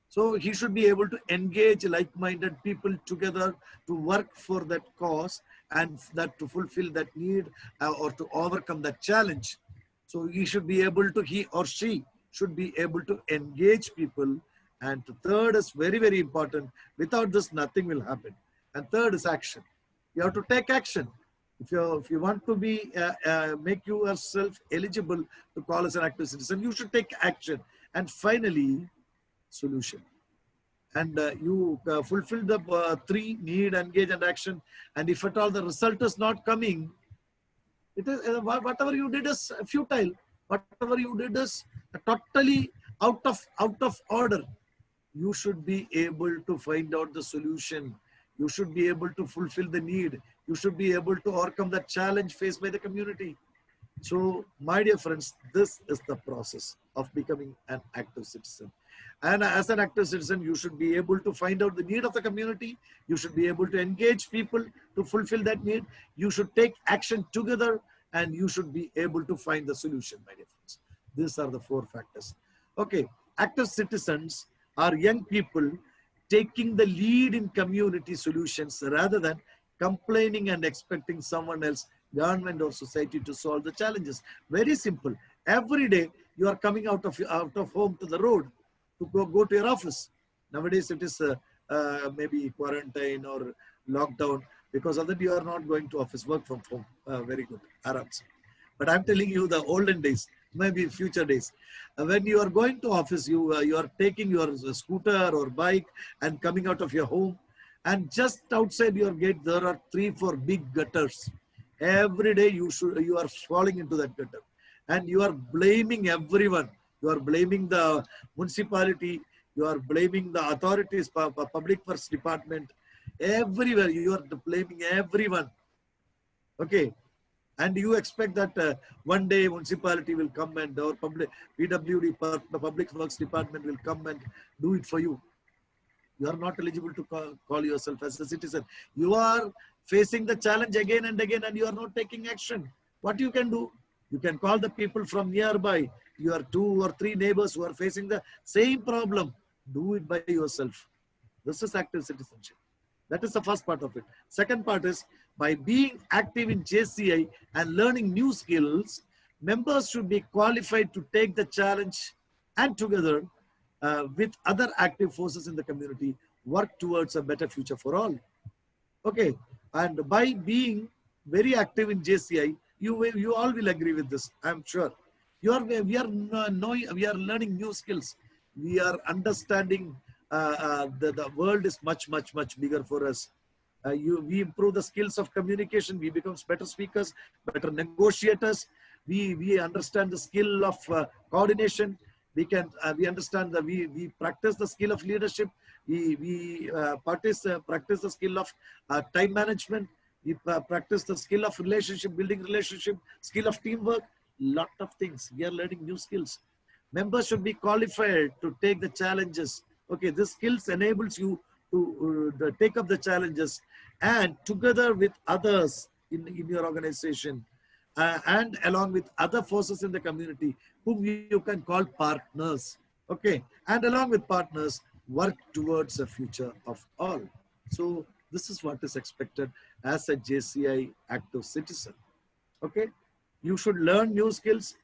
So he should be able to engage like-minded people together to work for that cause, and that to fulfill that need or to overcome that challenge. So he should be able to, he or she should be able to engage people. And third is very, very important. Without this, nothing will happen. And third is action. You have to take action. If you want to be make yourself eligible to call as an active citizen, you should take action. And finally, solution. And you fulfill the 3: need, engage, and action. And if at all the result is not coming, it is whatever you did is futile. Whatever you did is totally out of order. You should be able to find out the solution. You should be able to fulfill the need. You should be able to overcome that challenge faced by the community. So, my dear friends, this is the process of becoming an active citizen. And as an active citizen, you should be able to find out the need of the community. You should be able to engage people to fulfill that need. You should take action together, and you should be able to find the solution, my dear friends. These are the 4 factors. Okay, active citizens are young people taking the lead in community solutions rather than complaining and expecting someone else, government or society, to solve the challenges. Very simple. Every day you are coming out of home to the road to go to your office. Nowadays it is maybe quarantine or lockdown. Because of that, you are not going to office, work from home. Very good. Arabs. But I'm telling you the olden days, maybe future days. When you are going to office, you are taking your scooter or bike and coming out of your home. And just outside your gate, there are 3-4 big gutters. Every day you are falling into that gutter. And you are blaming everyone. You are blaming the municipality. You are blaming the authorities, public works department. Everywhere you are blaming everyone. Okay. And you expect that one day municipality will come and our PWD, the public works department will come and do it for you. You are not eligible to call yourself as a citizen. You are facing the challenge again and again and you are not taking action. What you can do? You can call the people from nearby. Your 2 or 3 neighbors who are facing the same problem. Do it by yourself. This is active citizenship. That is the first part of it. Second part is, by being active in JCI and learning new skills, members should be qualified to take the challenge and together with other active forces in the community, work towards a better future for all. Okay, and by being very active in JCI, you all will agree with this, I'm sure. We are learning new skills. We are understanding the world is much bigger for us. We improve the skills of communication. We become better speakers, better negotiators. We understand the skill of coordination. We understand that we practice the skill of leadership. We practice the skill of time management. We practice the skill of building relationship, skill of teamwork. Lot of things. We are learning new skills. Members should be qualified to take the challenges. Okay, this skills enables you to take up the challenges and together with others in your organization and along with other forces in the community whom you can call partners. Okay, and along with partners, work towards a future of all. So this is what is expected as a JCI active citizen. Okay, you should learn new skills.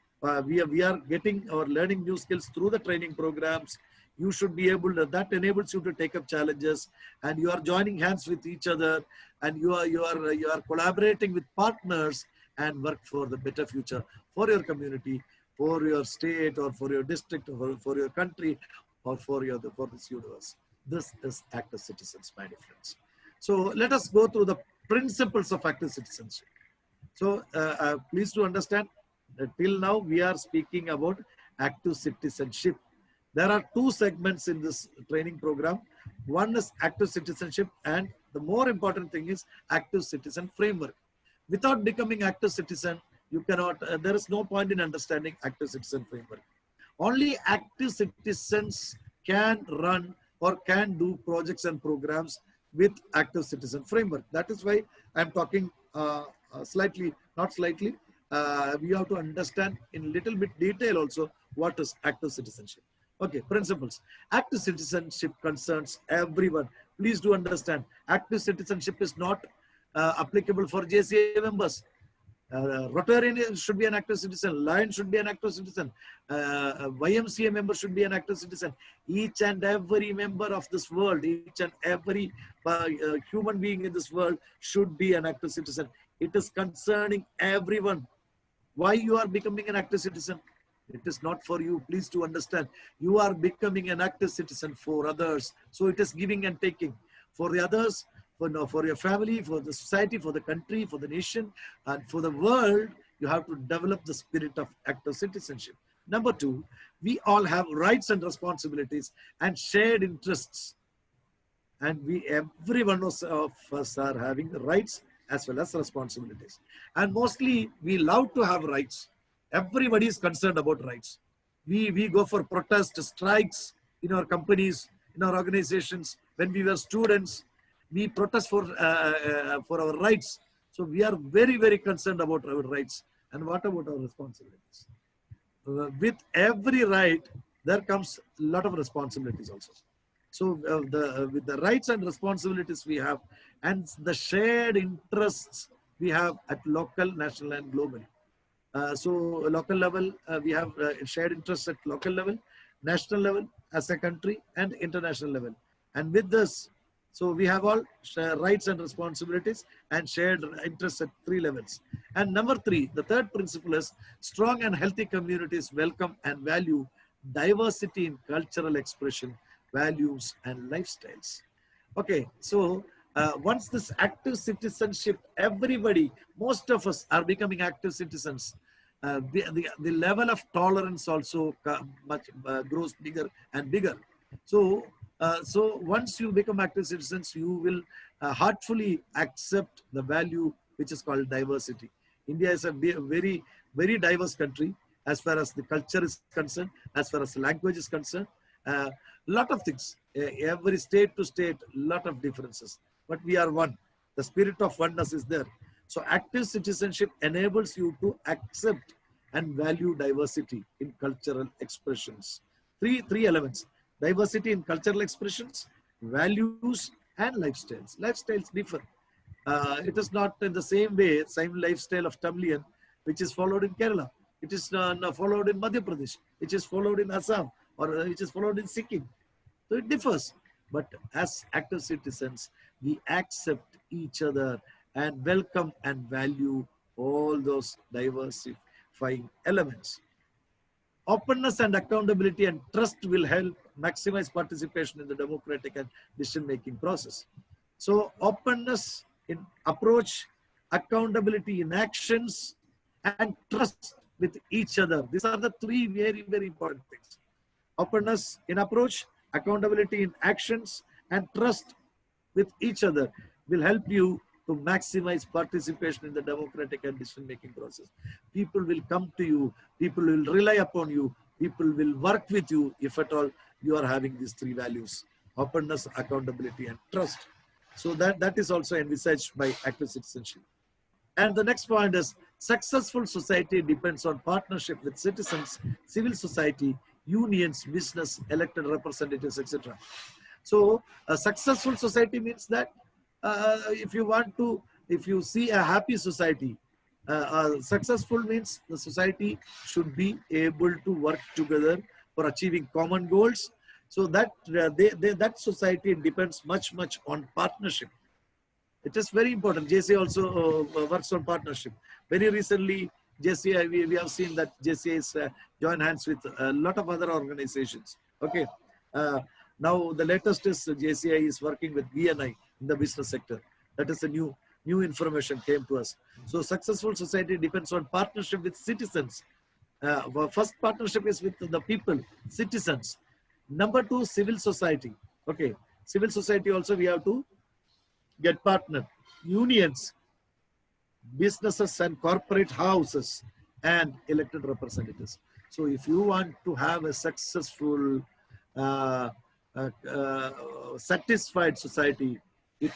We are getting our learning new skills through the training programs. You should be able to, that enables you to take up challenges, and you are joining hands with each other, and you are collaborating with partners and work for the better future for your community, for your state, or for your district, or for your country, or for this universe. This is active citizens, my dear friends. So let us go through the principles of active citizenship. So please do understand that till now we are speaking about active citizenship. There are 2 segments in this training program. One is active citizenship, and the more important thing is active citizen framework. Without becoming active citizen, you cannot, there is no point in understanding active citizen framework. Only active citizens can run or can do projects and programs with active citizen framework. That is why I'm talking not slightly, we have to understand in little bit detail also what is active citizenship. Okay, principles. Active citizenship concerns everyone. Please do understand, active citizenship is not applicable for JCI members. Rotarian should be an active citizen. Lion should be an active citizen. YMCA member should be an active citizen. Each and every member of this world, each and every human being in this world should be an active citizen. It is concerning everyone. Why you are becoming an active citizen? It is not for you. Please to understand. You are becoming an active citizen for others. So it is giving and taking. For the others, for your family, for the society, for the country, for the nation, and for the world, you have to develop the spirit of active citizenship. Number 2, we all have rights and responsibilities and shared interests. And every one of us are having rights as well as responsibilities. And mostly we love to have rights. Everybody is concerned about rights. We go for protest, strikes in our companies, in our organizations. When we were students, we protest for our rights. So we are very concerned about our rights. And what about our responsibilities? With every right, there comes a lot of responsibilities also. So with the rights and responsibilities we have, and the shared interests we have at local, national, and global. So local level, we have shared interests at local level, national level as a country, and international level. And with this, So we have all rights and responsibilities and shared interests at 3 levels. And number 3, the third principle is strong and healthy communities welcome and value diversity in cultural expression, values, and lifestyles. Okay, so once this active citizenship, everybody, most of us are becoming active citizens. The level of tolerance also grows bigger and bigger. So, so once you become active citizens, you will heartfully accept the value which is called diversity. India is a very, very diverse country as far as the culture is concerned, as far as the language is concerned. Lot of things, every state to state, lot of differences, but we are one. The spirit of oneness is there. So active citizenship enables you to accept and value diversity in cultural expressions. Three elements: diversity in cultural expressions, values, and lifestyles. Lifestyles differ. It is not in the same way, same lifestyle of Tamilian, which is followed in Kerala. It is followed in Madhya Pradesh, which is followed in Assam, or which is followed in Sikkim. So it differs. But as active citizens, we accept each other and welcome and value all those diversifying elements. Openness and accountability and trust will help maximize participation in the democratic and decision-making process. So openness in approach, accountability in actions, and trust with each other. These are the 3 very, very important things. Openness in approach, accountability in actions, and trust with each other will help you to maximize participation in the democratic and decision-making process. People will come to you, people will rely upon you, people will work with you if at all you are having these 3 values: openness, accountability, and trust. So that is also envisaged by active citizenship. And the next point is successful society depends on partnership with citizens, civil society, unions, business, elected representatives, etc. So a successful society means that if you see a happy society, successful means the society should be able to work together for achieving common goals. So that that society depends much on partnership. It is very important. JCI also works on partnership. Very recently, JCI, we have seen that JCI is joined hands with a lot of other organizations. Okay. Now the latest is JCI is working with BNI in the business sector. That is a new information came to us. So successful society depends on partnership with citizens. First partnership is with the people, citizens. Number 2, civil society. Okay. Civil society also we have to get partner. Unions, businesses and corporate houses, and elected representatives. So if you want to have a successful, satisfied society, it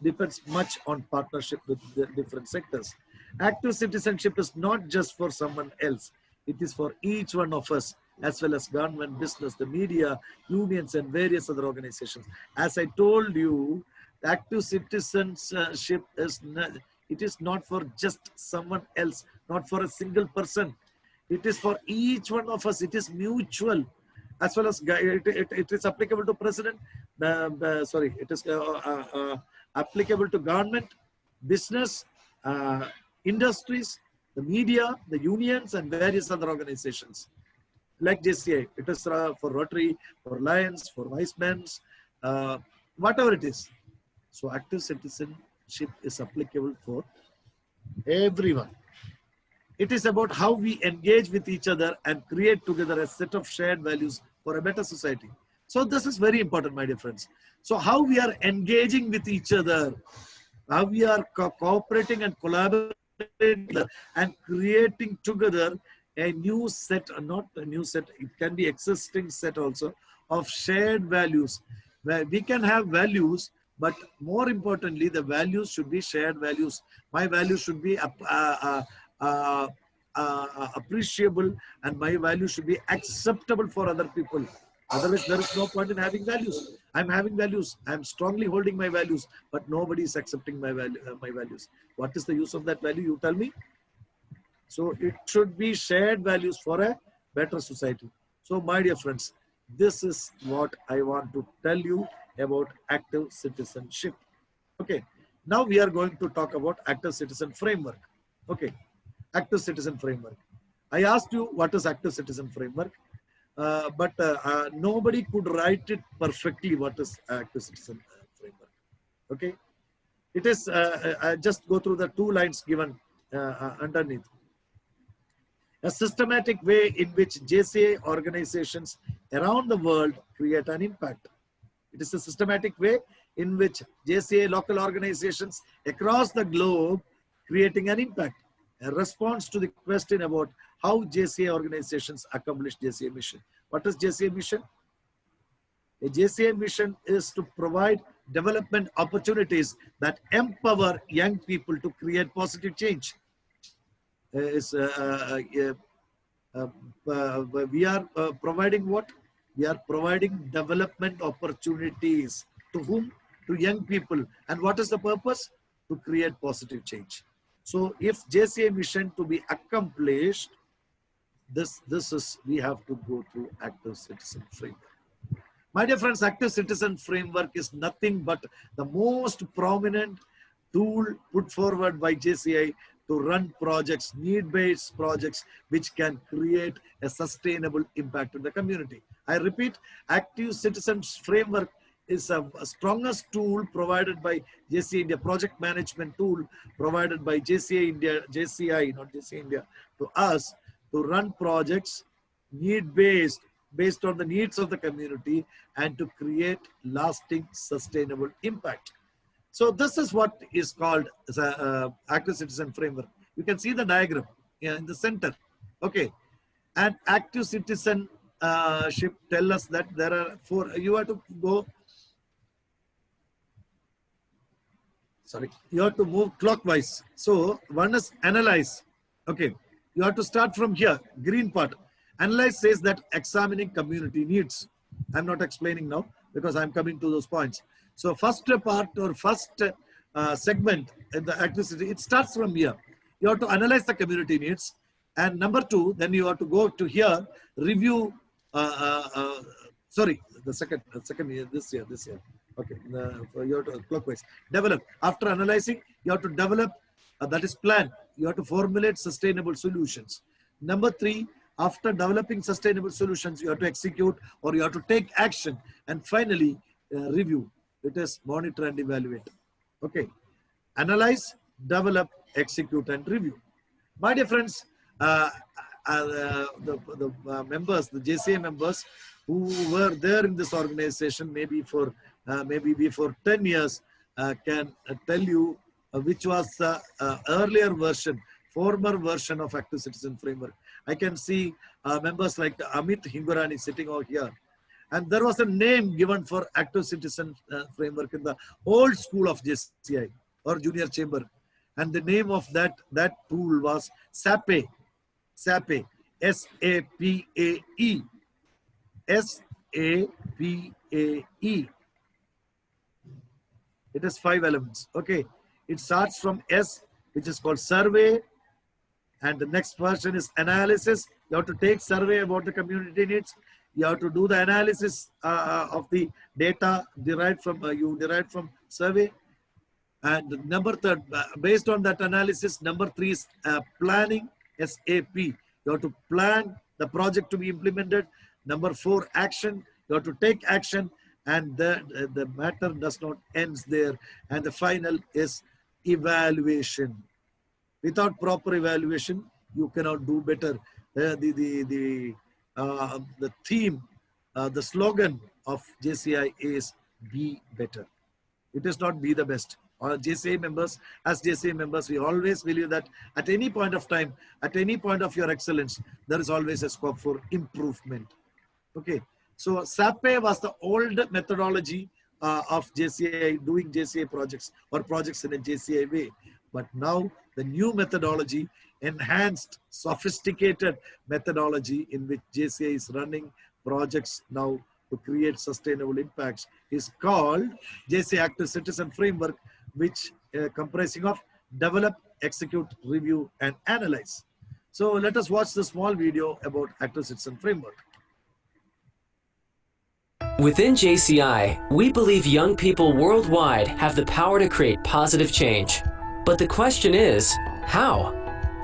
depends much on partnership with the different sectors. Active citizenship is not just for someone else. It is for each one of us, as well as government, business, the media, unions, and various other organizations. As I told you, active citizenship is not for just someone else, not for a single person. It is for each one of us. It is mutual, as well as it is applicable to president. It is applicable to government, business, industries, the media, the unions, and various other organizations. Like JCI, it is for Rotary, for Lions, for Vice Men's, whatever it is. So active citizenship is applicable for everyone. It is about how we engage with each other and create together a set of shared values for a better society. So this is very important, my dear friends. So how we are engaging with each other, how we are cooperating and collaborating and creating together a new set, not a new set, it can be existing set also, of shared values, where we can have values, but more importantly, the values should be shared values. My values should be appreciable, and my values should be acceptable for other people. Otherwise, there is no point in having values. I'm having values. I'm strongly holding my values, but nobody is accepting my values. What is the use of that value? You tell me. So it should be shared values for a better society. So my dear friends, this is what I want to tell you about active citizenship. Okay, now we are going to talk about active citizen framework. Okay, active citizen framework. I asked you what is active citizen framework, but nobody could write it perfectly. What is active citizen framework? Okay, it is. I just go through the 2 lines given underneath. A systematic way in which JCI organizations around the world create an impact. It is a systematic way in which JCI local organizations across the globe creating an impact. A response to the question about how JCI organizations accomplish JCI mission. What is JCI mission? A JCI mission is to provide development opportunities that empower young people to create positive change. We are providing what? We are providing development opportunities to whom? To young people. And what is the purpose? To create positive change. So if JCI mission to be accomplished, we have to go through active citizen framework. My dear friends, active citizen framework is nothing but the most prominent tool put forward by JCI to run projects, need-based projects, which can create a sustainable impact in the community. I repeat, active citizens framework is a strongest tool provided by JCI India, project management tool provided by JCI India, JCI, not JCI India, to us to run projects need-based, based on the needs of the community and to create lasting sustainable impact. So this is what is called active citizen framework. You can see the diagram in the center. Okay. And active citizenship tell us that there are 4, you have to go, sorry, you have to move clockwise. So one is analyze. Okay. You have to start from here, green part. Analyze says that examining community needs. I'm not explaining now because I'm coming to those points. So first part or first segment in the activity, it starts from here. You have to analyze the community needs. And number 2, then you have to go to here, review, sorry, the second year, this year. Okay, you have to clockwise. Develop. After analyzing, you have to develop, that is plan. You have to formulate sustainable solutions. Number 3, after developing sustainable solutions, you have to execute or you have to take action. And finally, review. It is monitor and evaluate. Okay. Analyze, develop, execute, and review. My dear friends, the members, the JCI members who were there in this organization maybe for 10 years can tell you which was the earlier version, former version of Active Citizen Framework. I can see members like Amit Hingurani sitting over here. And there was a name given for Active Citizen Framework in the old school of JCI or Junior Chamber. And the name of that tool was SAPE. SAPE. S-A-P-A-E. S-A-P-A-E. It has 5 elements. Okay. It starts from S, which is called survey. And the next version is analysis. You have to take survey about the community needs. You have to do the analysis of the data derived from survey. And number 3, based on that analysis, number 3 is planning, SAP. You have to plan the project to be implemented. Number 4, action. You have to take action, and the matter does not end there. And the final is evaluation. Without proper evaluation, you cannot do better. The theme, the slogan of JCI is be better. It is not be the best. Or JCI members, as JCI members, we always believe that at any point of time, at any point of your excellence, there is always a scope for improvement. Okay. So SAPE was the old methodology of JCI, doing JCI projects or projects in a JCI way. But now the new methodology, enhanced, sophisticated methodology in which JCI is running projects now to create sustainable impacts is called JCI Active Citizen Framework, which comprising of develop, execute, review, and analyze. So let us watch the small video about Active Citizen Framework. Within JCI, we believe young people worldwide have the power to create positive change. But the question is, how?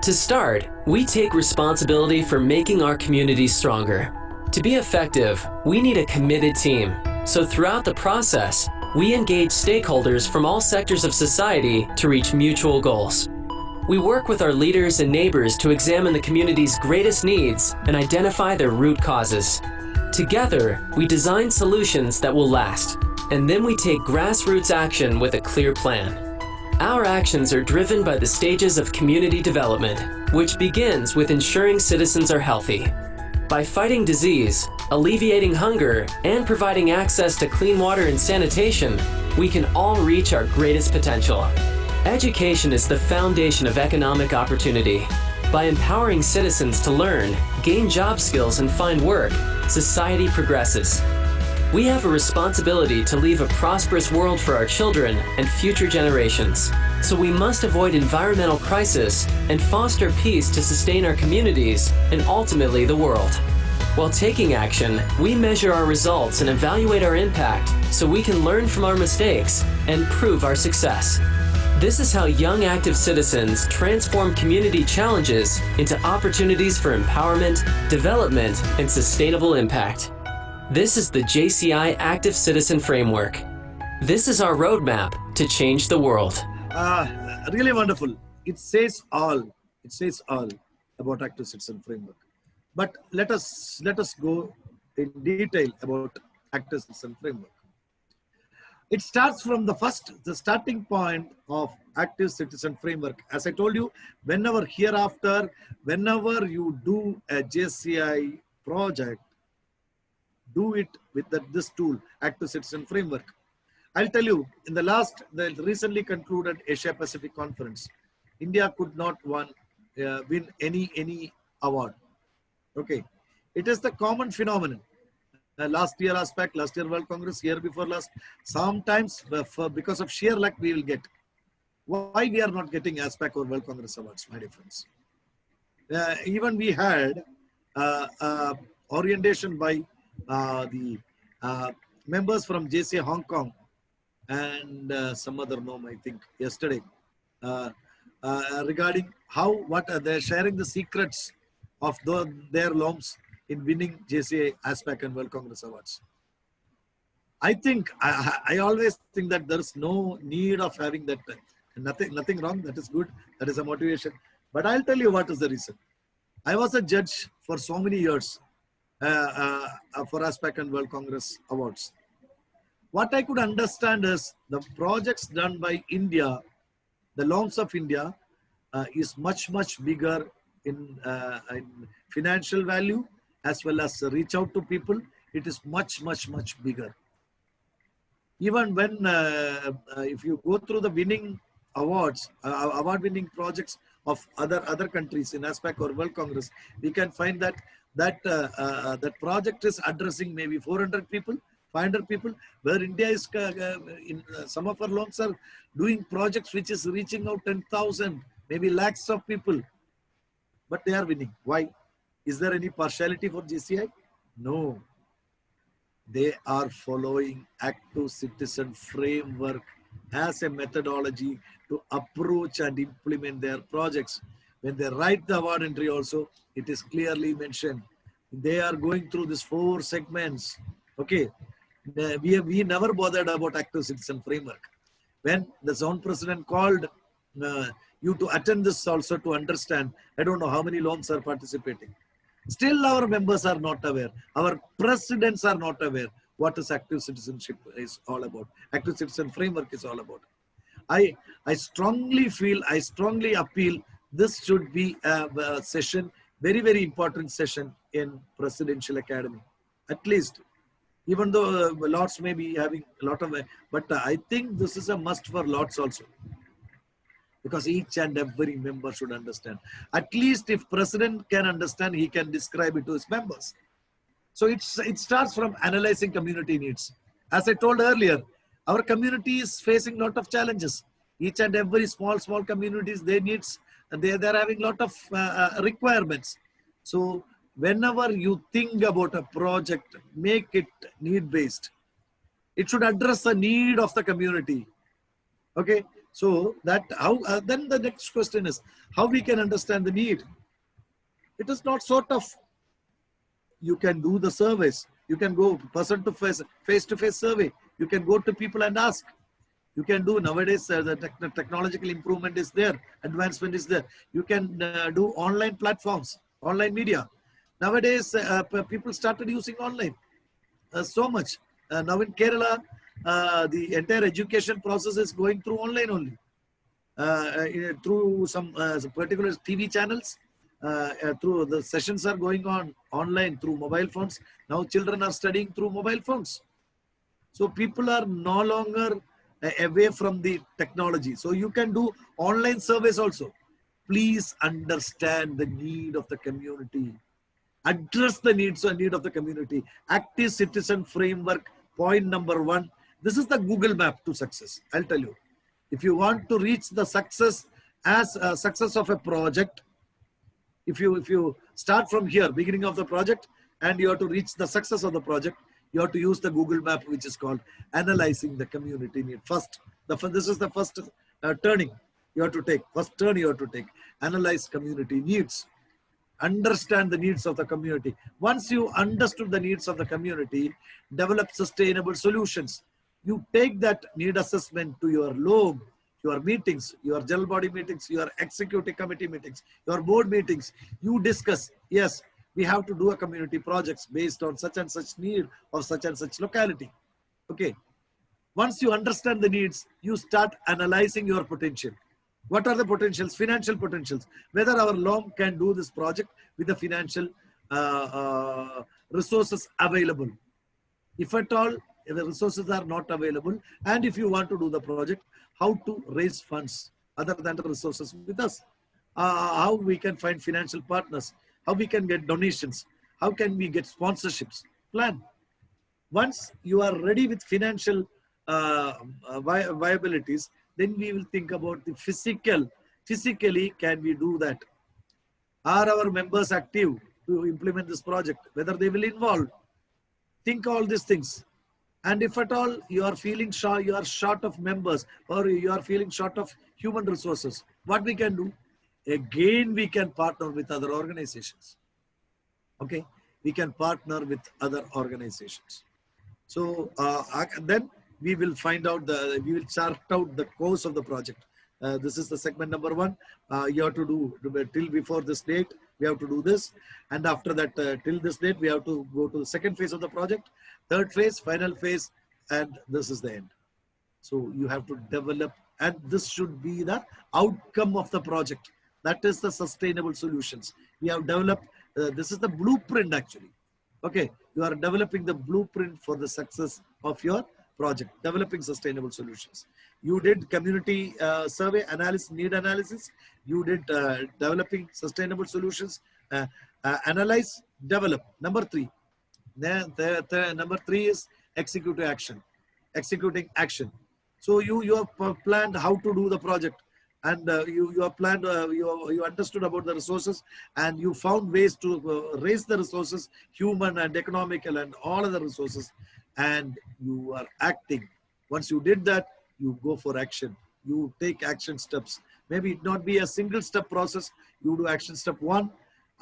To start, we take responsibility for making our communities stronger. To be effective, we need a committed team. So throughout the process, we engage stakeholders from all sectors of society to reach mutual goals. We work with our leaders and neighbors to examine the community's greatest needs and identify their root causes. Together, we design solutions that will last, and then we take grassroots action with a clear plan. Our actions are driven by the stages of community development, which begins with ensuring citizens are healthy. By fighting disease, alleviating hunger, and providing access to clean water and sanitation, we can all reach our greatest potential. Education is the foundation of economic opportunity. By empowering citizens to learn, gain job skills, and find work, society progresses. We have a responsibility to leave a prosperous world for our children and future generations. So we must avoid environmental crisis and foster peace to sustain our communities and ultimately the world. While taking action, we measure our results and evaluate our impact so we can learn from our mistakes and prove our success. This is how young active citizens transform community challenges into opportunities for empowerment, development, and sustainable impact. This is the JCI Active Citizen Framework. This is our roadmap to change the world. Really wonderful. It says all. It says all about Active Citizen Framework. But let us go in detail about Active Citizen Framework. It starts from the starting point of Active Citizen Framework. As I told you, whenever you do a JCI project, do it with this tool, Active Citizen Framework. I'll tell you, in the recently concluded Asia Pacific Conference, India could not win any award. Okay, it is the common phenomenon. Last year ASPAC, last year World Congress, year before last. Sometimes because of sheer luck we will get. Why we are not getting ASPAC or World Congress awards, my dear friends? Even we had orientation by the members from JCI Hong Kong and some other name, I think, yesterday, regarding what they're sharing the secrets of their loans in winning JCI, ASPAC and World Congress awards. I think, I always think that there's no need of having that. Nothing wrong, that is good, that is a motivation. But I'll tell you what is the reason. I was a judge for so many years for ASPAC and World Congress awards. What I could understand is the projects done by India, the loans of India is much bigger in financial value as well as reach out to people. It is much bigger. Even when if you go through the winning awards, award-winning projects of other countries in ASPAC or World Congress, we can find that project is addressing maybe 400 people, 500 people, where India is in some of our loans are doing projects which is reaching out 10,000, maybe lakhs of people, but they are winning. Why? Is there any partiality for JCI? No. They are following Active Citizen Framework as a methodology to approach and implement their projects. When they write the award entry also, it is clearly mentioned. They are going through these 4 segments. Okay, we never bothered about Active Citizen Framework. When the zone president called you to attend this also to understand, I don't know how many loans are participating. Still our members are not aware. Our presidents are not aware what is active citizenship is all about. Active Citizen Framework is all about. I strongly feel, I strongly appeal, this should be a session, very important session in Presidential Academy. At least, even though Lords may be having a lot of, but I think this is a must for Lords also. Because each and every member should understand. At least if President can understand, he can describe it to his members. So it starts from analyzing community needs. As I told earlier, our community is facing a lot of challenges. Each and every small communities, they needs, they're having a lot of requirements. So whenever you think about a project, make it need-based. It should address the need of the community. Okay, so that how then the next question is how we can understand the need. It is not sort of, you can do the surveys, you can go person to face survey, you can go to people and ask. You can do nowadays, the technological improvement is there, advancement is there. You can do online platforms, online media. Nowadays, people started using online so much. Now in Kerala, the entire education process is going through online only. Through some particular TV channels, through the sessions are going on online through mobile phones. Now children are studying through mobile phones. So people are no longer away from the technology. So you can do online surveys also. Please understand the need of the community. Address the needs and need of the community. Active citizen framework, point number 1. This is the Google map to success. I'll tell you. If you want to reach the success as a success of a project, if you start from here, beginning of the project, and you have to reach the success of the project, you have to use the Google map, which is called analyzing the community need. First, this is the first turning you have to take. First turn you have to take. Analyze community needs. Understand the needs of the community. Once you understood the needs of the community, develop sustainable solutions. You take that need assessment to your LOM, your meetings, your general body meetings, your executive committee meetings, your board meetings. You discuss, yes, we have to do a community projects based on such and such need of such and such locality. Okay. Once you understand the needs, you start analyzing your potential. What are the potentials? Financial potentials. Whether our LOM can do this project with the financial resources available. If at all, if the resources are not available, and if you want to do the project, how to raise funds other than the resources with us. How we can find financial partners. How we can get donations. How can we get sponsorships? Plan. Once you are ready with financial viabilities, then we will think about the physical. Physically, can we do that? Are our members active to implement this project? Whether they will involve? Think all these things. And if at all you are feeling you are short of members, or you are feeling short of human resources, what we can do? Again, we can partner with other organizations. Okay, we can partner with other organizations. So then we will find out we will chart out the course of the project. This is the segment number 1. You have to do till before this date. We have to do this, and after that, till this date, we have to go to the second phase of the project, third phase, final phase, and this is the end. So you have to develop, and this should be the outcome of the project. That is the sustainable solutions. We have developed, this is the blueprint actually. Okay, you are developing the blueprint for the success of your project, developing sustainable solutions. You did community survey analysis, need analysis. You did developing sustainable solutions, analyze, develop. Number 3. Number 3 is executing action. So you have planned how to do the project, and you have planned, you understood about the resources, and you found ways to raise the resources, human and economical and all other resources, and you are acting. Once you did that, you go for action. You take action steps. Maybe it not be a single step process. You do action step 1,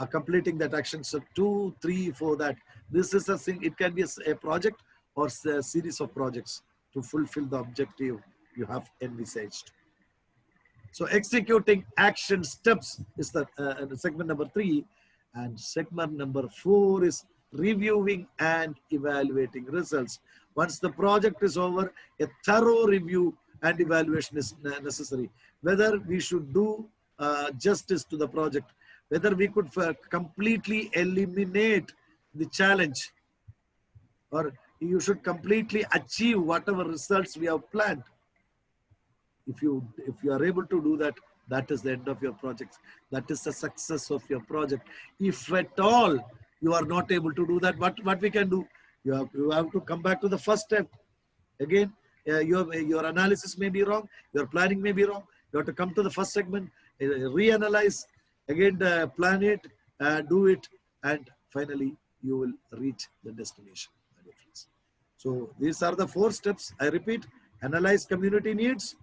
completing that action step 2, 3, 4. That this is a thing. It can be a project or a series of projects to fulfill the objective you have envisaged. So executing action steps is the segment number 3, and segment number 4 is reviewing and evaluating results. Once the project is over, a thorough review and evaluation is necessary. Whether we should do justice to the project, whether we could completely eliminate the challenge, or you should completely achieve whatever results we have planned. If you are able to do that, that is the end of your project. That is the success of your project. If at all you are not able to do that, what we can do? You have to come back to the first step. Again, your analysis may be wrong, your planning may be wrong. You have to come to the first segment, reanalyze, again plan it, do it, and finally you will reach the destination, my dear friends. So these are the 4 steps. I repeat: analyze community needs,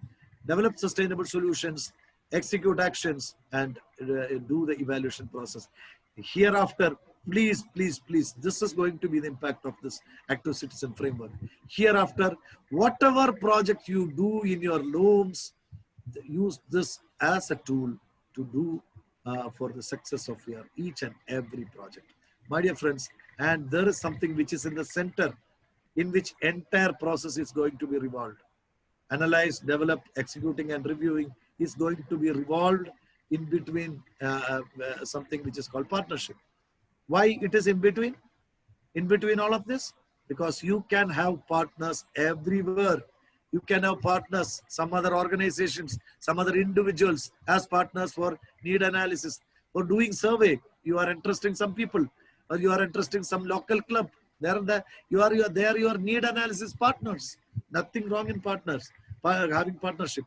develop sustainable solutions, execute actions, and do the evaluation process. Hereafter, please, please, please, this is going to be the impact of this active citizen framework. Hereafter, whatever project you do in your looms, use this as a tool to do for the success of your each and every project. My dear friends, and there is something which is in the center, in which entire process is going to be revolved. Analyze, develop, executing, and reviewing is going to be revolved in between something which is called partnership. Why it is in between? In between all of this? Because you can have partners everywhere. You can have partners, some other organizations, some other individuals as partners for need analysis, for doing survey. You are interesting some people, or you are interesting some local club. They are your need analysis partners. Nothing wrong in partners, having partnership.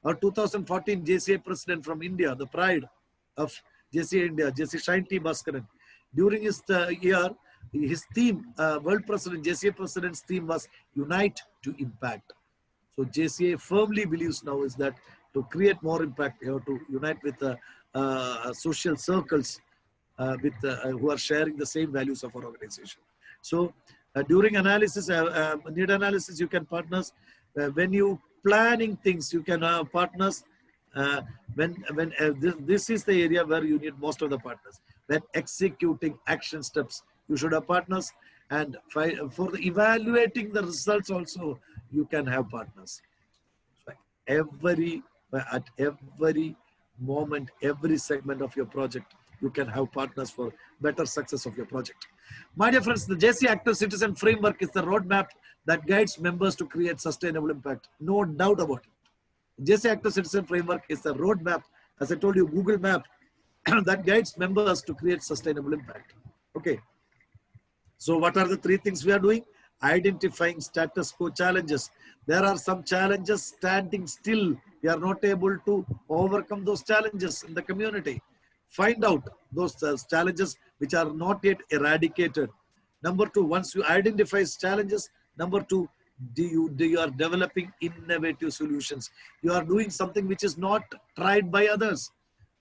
Our 2014 JCI president from India, the pride of JCI India, JCI Bhaskaran, during his year, his theme, world president, JCI president's theme was Unite to Impact. So JCI firmly believes now is that to create more impact, you have to unite with social circles who are sharing the same values of our organization. So during analysis, need analysis, you can partners. When you planning things, you can have partners. This is the area where you need most of the partners. When executing action steps, you should have partners. And for the evaluating the results also, you can have partners. So at every moment, every segment of your project, you can have partners for better success of your project. My dear friends, the JCI Active Citizen Framework is the roadmap that guides members to create sustainable impact. No doubt about it. JCI Active Citizen Framework is the roadmap, as I told you, Google Map, that guides members to create sustainable impact. Okay. So what are the 3 things we are doing? Identifying status quo challenges. There are some challenges standing still. We are not able to overcome those challenges in the community. Find out those challenges which are not yet eradicated. Number 2, once you identify challenges, number 2, you are developing innovative solutions. You are doing something which is not tried by others.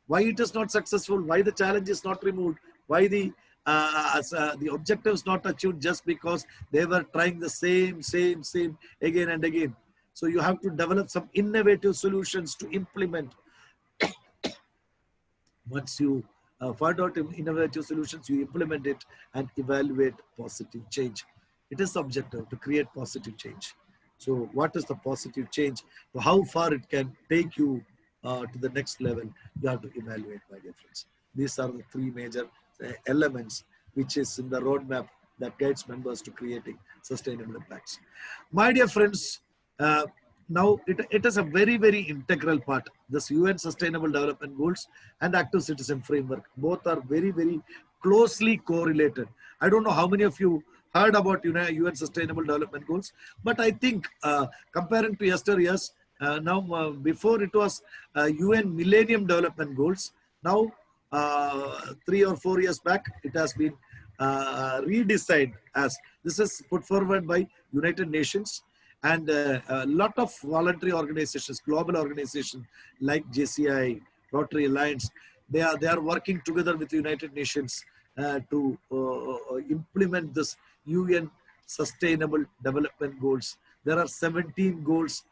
Why it is not successful? Why the challenge is not removed? Why the objective is not achieved just because they were trying the same again and again. So you have to develop some innovative solutions to implement. Once you find out innovative solutions, you implement it and evaluate positive change. It is objective to create positive change. So what is the positive change? How far it can take you to the next level, you have to evaluate, my dear friends. These are the 3 major elements which is in the roadmap that guides members to creating sustainable impacts. My dear friends, now it is a very, very integral part. This UN Sustainable Development Goals and Active Citizen Framework, both are very, very closely correlated. I don't know how many of you heard about UN Sustainable Development Goals, but I think comparing to yesteryears, now before it was UN Millennium Development Goals, now 3 or 4 years back, it has been redesigned as, this is put forward by United Nations, and a lot of voluntary organizations, global organizations like JCI, Rotary Alliance, they are working together with the United Nations to implement this UN Sustainable Development Goals. There are 17 goals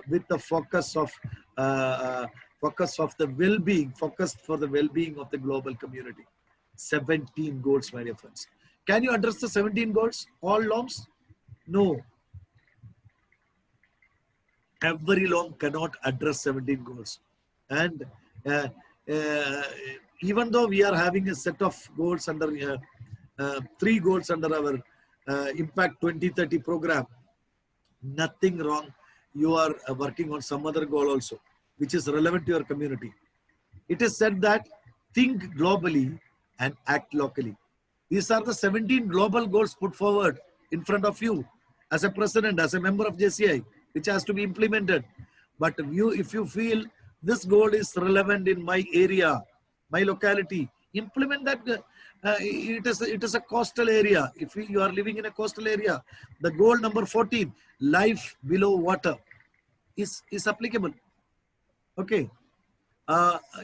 with the focus of the well-being, focused for the well-being of the global community. 17 goals, my dear friends. Can you address the 17 goals, all LOMs? No. Every LOM cannot address 17 goals. And even though we are having a set of goals under 3 goals under our Impact 2030 program, nothing wrong. You are working on some other goal also, which is relevant to your community. It is said that think globally and act locally. These are the 17 global goals put forward in front of you as a president, as a member of JCI, which has to be implemented. But if you feel this goal is relevant in my area, my locality, implement that. It is a coastal area. If you are living in a coastal area, the goal number 14, life below water, is applicable. Okay.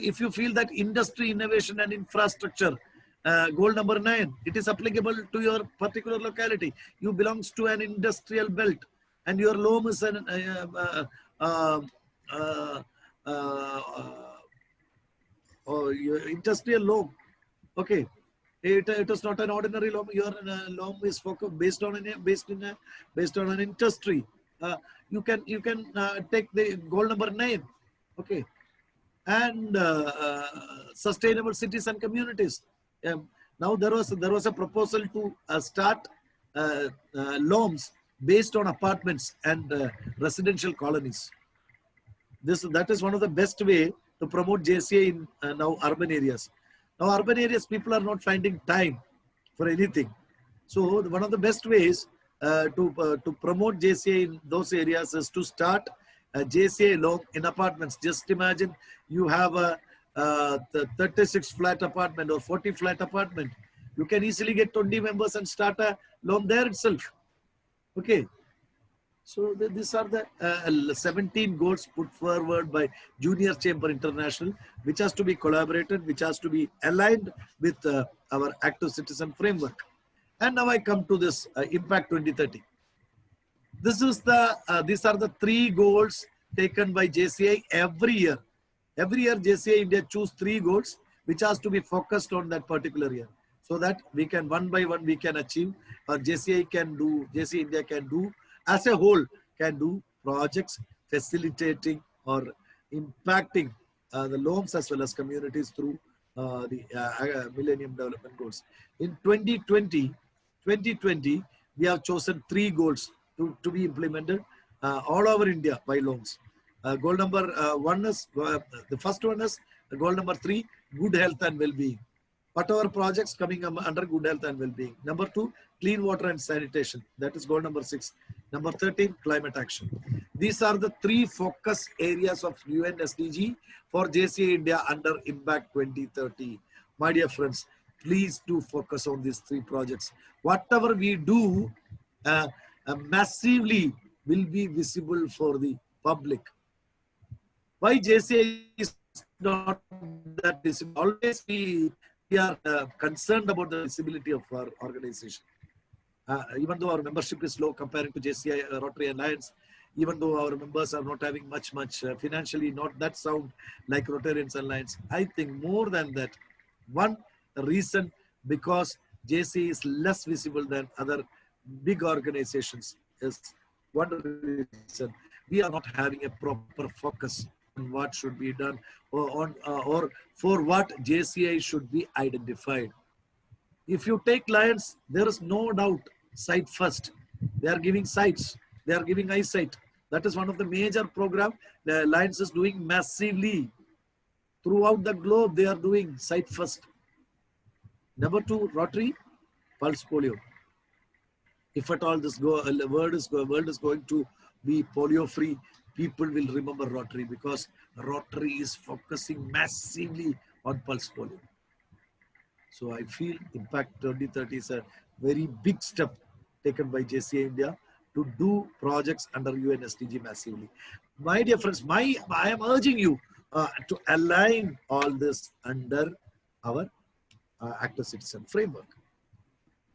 If you feel that industry, innovation and infrastructure, goal number 9, it is applicable to your particular locality. You belongs to an industrial belt and your loam is an your industrial loam. Okay. It is not an ordinary loam. Your loam is focused based on an industry. You can take the goal number 9. Okay. And sustainable cities and communities. Now there was a proposal to start loams based on apartments and residential colonies. That is one of the best way to promote JCI in now urban areas. Now urban areas, people are not finding time for anything. So one of the best ways to promote JCI in those areas is to start a JCI loan in apartments. Just imagine you have a 36 flat apartment or 40 flat apartment. You can easily get 20 members and start a loan there itself. Okay. So these are the 17 goals put forward by Junior Chamber International, which has to be collaborated, which has to be aligned with our active citizen framework. And now I come to this Impact 2030. These are the 3 goals taken by JCI every year. Every year JCI India choose 3 goals which has to be focused on that particular year, so that we can one by one we can achieve, or JCI India can do as a whole, can do projects facilitating or impacting the loans as well as communities through the Millennium Development Goals. In 2020, we have chosen 3 goals to be implemented all over India by loans. Goal number 1 is, the first one is goal number 3, good health and well-being. Whatever projects coming under good health and well-being. Number 2, clean water and sanitation. That is goal number 6. Number 13, climate action. These are the 3 focus areas of UN SDG for JCI India under Impact 2030. My dear friends, please do focus on these 3 projects. Whatever we do massively will be visible for the public. Why JCI is not that visible? Always we are concerned about the visibility of our organization. Even though our membership is low comparing to JCI Rotary Alliance, even though our members are not having much financially not that sound like Rotarians Alliance, I think more than that, one reason because JCI is less visible than other big organizations is one reason. We are not having a proper focus on what should be done or for what JCI should be identified. If you take Lions, there is no doubt sight first. They are giving sights. They are giving eyesight. That is one of the major program the Lions is doing massively. Throughout the globe, they are doing sight first. Number 2, Rotary, pulse polio. If at all this world is going to be polio free, people will remember Rotary because Rotary is focusing massively on pulse polio. So I feel Impact 2030 is a very big step taken by JCI India to do projects under UN SDG massively. My dear friends, I am urging you to align all this under our active citizen framework.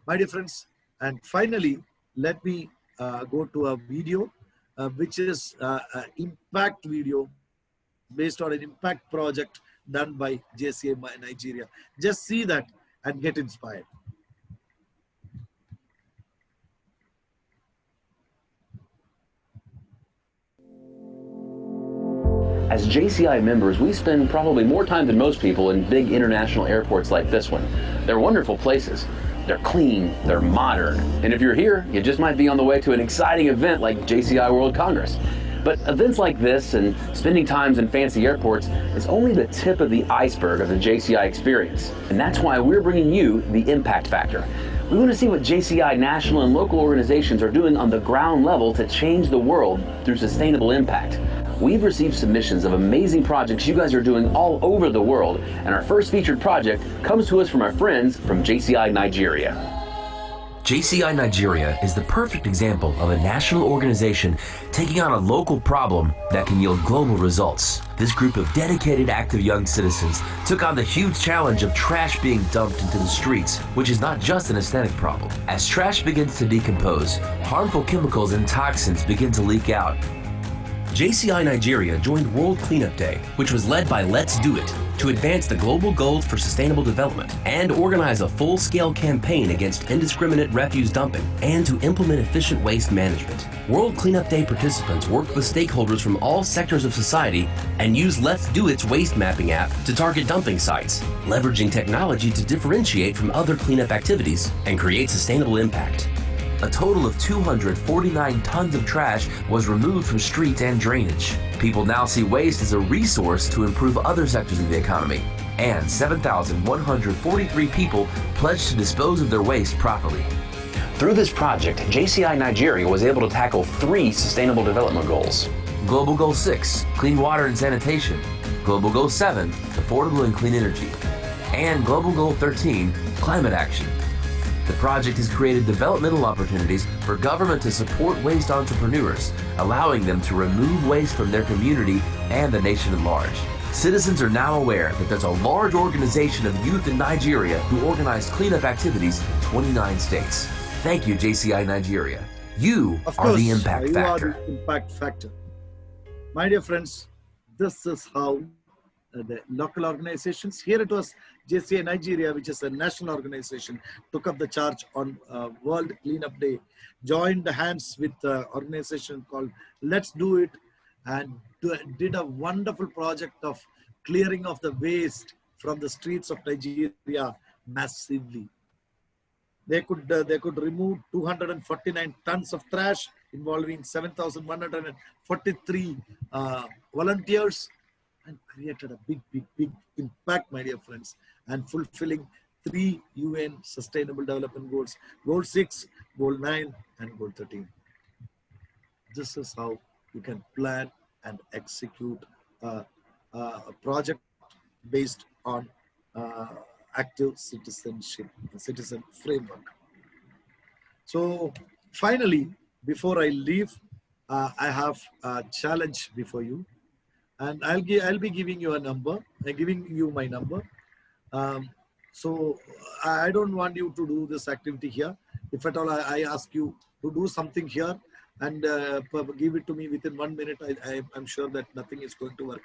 My dear friends, and finally, let me go to a video which is an impact video based on an impact project done by JCI Nigeria. Just see that and get inspired. As JCI members, we spend probably more time than most people in big international airports like this one. They're wonderful places. They're clean, they're modern. And if you're here, you just might be on the way to an exciting event like JCI World Congress. But events like this and spending times in fancy airports is only the tip of the iceberg of the JCI experience. And that's why we're bringing you the Impact Factor. We want to see what JCI national and local organizations are doing on the ground level to change the world through sustainable impact. we've received submissions of amazing projects you guys are doing all over the world, and our first featured project comes to us from our friends from JCI Nigeria. JCI Nigeria is the perfect example of a national organization taking on a local problem that can yield global results. This group of dedicated, active young citizens took on the huge challenge of trash being dumped into the streets, which is not just an aesthetic problem. As trash begins to decompose, harmful chemicals and toxins begin to leak out. JCI Nigeria joined World Cleanup Day, which was led by Let's Do It, to advance the global goals for sustainable development and organize a full-scale campaign against indiscriminate refuse dumping and to implement efficient waste management. World Cleanup Day participants worked with stakeholders from all sectors of society and used Let's Do It's waste mapping app to target dumping sites, leveraging technology to differentiate from other cleanup activities and create sustainable impact. A total of 249 tons of trash was removed from streets and drainage. People now see waste as a resource to improve other sectors of the economy. And 7,143 people pledged to dispose of their waste properly. Through this project, JCI Nigeria was able to tackle 3 Sustainable Development Goals. Global Goal 6, clean water and sanitation. Global Goal 7, affordable and clean energy. And Global Goal 13, climate action. The project has created developmental opportunities for government to support waste entrepreneurs, allowing them to remove waste from their community and the nation at large. Citizens are now aware that there's a large organization of youth in Nigeria who organize cleanup activities in 29 states. Thank you, JCI Nigeria. You are the impact factor. You are the impact factor. My dear friends, this is how the local organizations, here it was JCI Nigeria, which is a national organization, took up the charge on World Cleanup Day, joined hands with an organization called Let's Do It, and did a wonderful project of clearing of the waste from the streets of Nigeria massively. They could remove 249 tons of trash involving 7,143 volunteers, and created a big impact, my dear friends, and fulfilling 3 UN Sustainable Development Goals, Goal 6, Goal 9, and Goal 13. This is how you can plan and execute a project based on active citizenship, citizen framework. So finally, before I leave, I have a challenge before you. And I'll be giving you a number. I'm giving you my number. So I don't want you to do this activity here. If at all I ask you to do something here and give it to me within 1 minute, I'm sure that nothing is going to work.